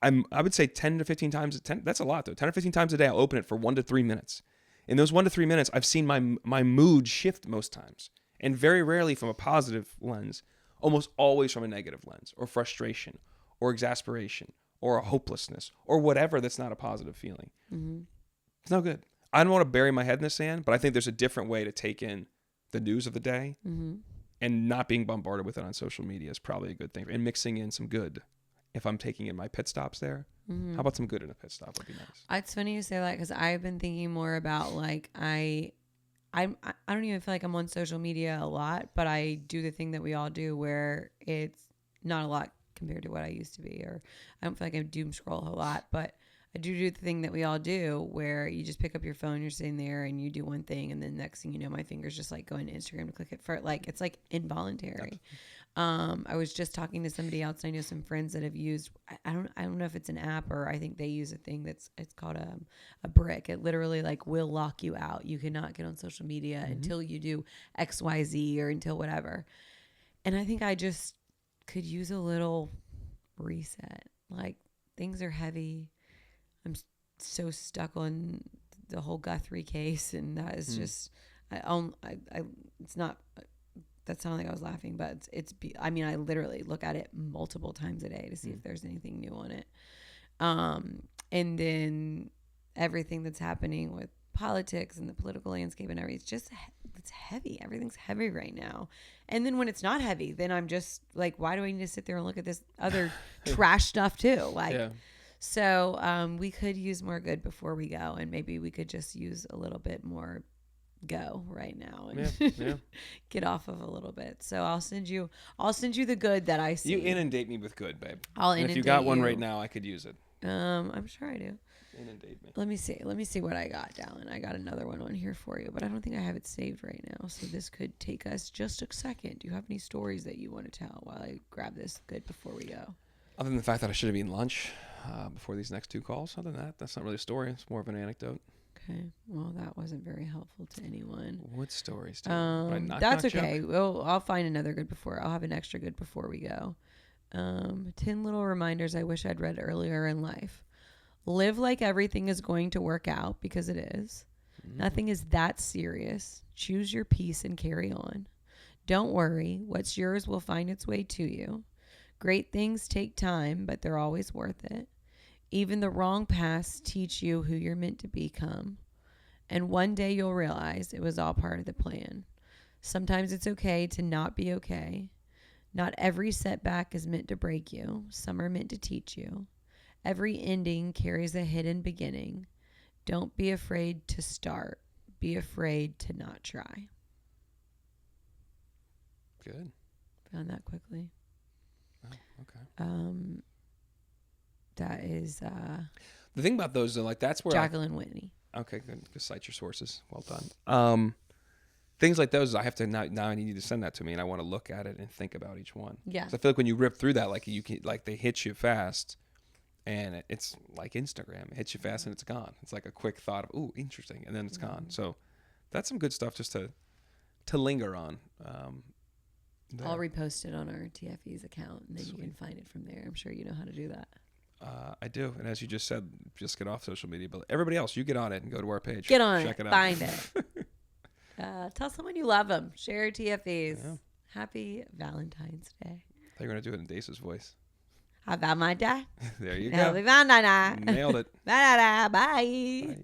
I would say 10 to 15 times. That's a lot though. 10 or 15 times a day, I'll open it for 1 to 3 minutes. In those 1 to 3 minutes, I've seen my mood shift most times. And very rarely from a positive lens, almost always from a negative lens, or frustration, or exasperation, or a hopelessness, or whatever that's not a positive feeling. Mm-hmm. It's no good. I don't want to bury my head in the sand, but I think there's a different way to take in the news of the day, and not being bombarded with it on social media is probably a good thing. And mixing in some good. If I'm taking in my pit stops there, How about some good in a pit stop would be nice. It's funny you say that because I've been thinking more about like I don't even feel like I'm on social media a lot, but I do the thing that we all do where it's not a lot compared to what I used to be, or I don't feel like I doom scroll a lot, but I do the thing that we all do where you just pick up your phone, you're sitting there and you do one thing, and then next thing you know, my fingers just like going to Instagram to click it for like, it's like involuntary. I was just talking to somebody else. I know some friends that have used, I don't know if it's an app or I think they use a thing it's called a brick. It literally like will lock you out. You cannot get on social media until you do XYZ or until whatever. And I think I just could use a little reset. Like things are heavy. I'm so stuck on the whole Guthrie case, and that is just, it's not. That sounded like I was laughing, but I mean, I literally look at it multiple times a day to see if there's anything new on it. And then everything that's happening with politics and the political landscape and everything, it's heavy. Everything's heavy right now. And then when it's not heavy, then I'm just like, why do I need to sit there and look at this other trash stuff too? Like, so we could use more good before we go, and maybe we could just use a little bit more go right now and get off of a little bit. So I'll send you the good that I see. You inundate me with good, babe. I'll inundate if you got one right now, I could use it. I'm sure I do. Inundate me. Let me see what I got, Dalen. I got another one on here for you, but I don't think I have it saved right now. So this could take us just a second. Do you have any stories that you want to tell while I grab this good before we go? Other than the fact that I should have eaten lunch before these next two calls. Other than that, that's not really a story. It's more of an anecdote. Okay. Well, that wasn't very helpful to anyone. What stories? That's okay. Well, I'll find another good before. I'll have an extra good before we go. 10 little reminders I wish I'd read earlier in life. Live like everything is going to work out, because it is. Nothing is that serious. Choose your peace and carry on. Don't worry. What's yours will find its way to you. Great things take time, but they're always worth it. Even the wrong paths teach you who you're meant to become. And one day you'll realize it was all part of the plan. Sometimes it's okay to not be okay. Not every setback is meant to break you. Some are meant to teach you. Every ending carries a hidden beginning. Don't be afraid to start. Be afraid to not try. Good. Found that quickly. Oh, okay. That is the thing about those, though, like that's where Jacqueline Whitney. Okay, good. Cite your sources. Well done. Things like those, I have to now I need you to send that to me, and I want to look at it and think about each one. Yeah. I feel like when you rip through that, like you can, like they hit you fast, and it's like Instagram. It hits you fast and it's gone. It's like a quick thought of, ooh, interesting, and then it's gone. So that's some good stuff just to linger on. I'll repost it on our TFEs account, and then you can find it from there. I'm sure you know how to do that. I do. And as you just said, just get off social media. But everybody else, you get on it and go to our page. Get on Check it. it out. Find it. Tell someone you love them. Share TFEs. Yeah. Happy Valentine's Day. I thought you were going to do it in Dace's voice. Happy Valentine's Day. There you go. Happy Valentine's Day. Nailed it. Bye.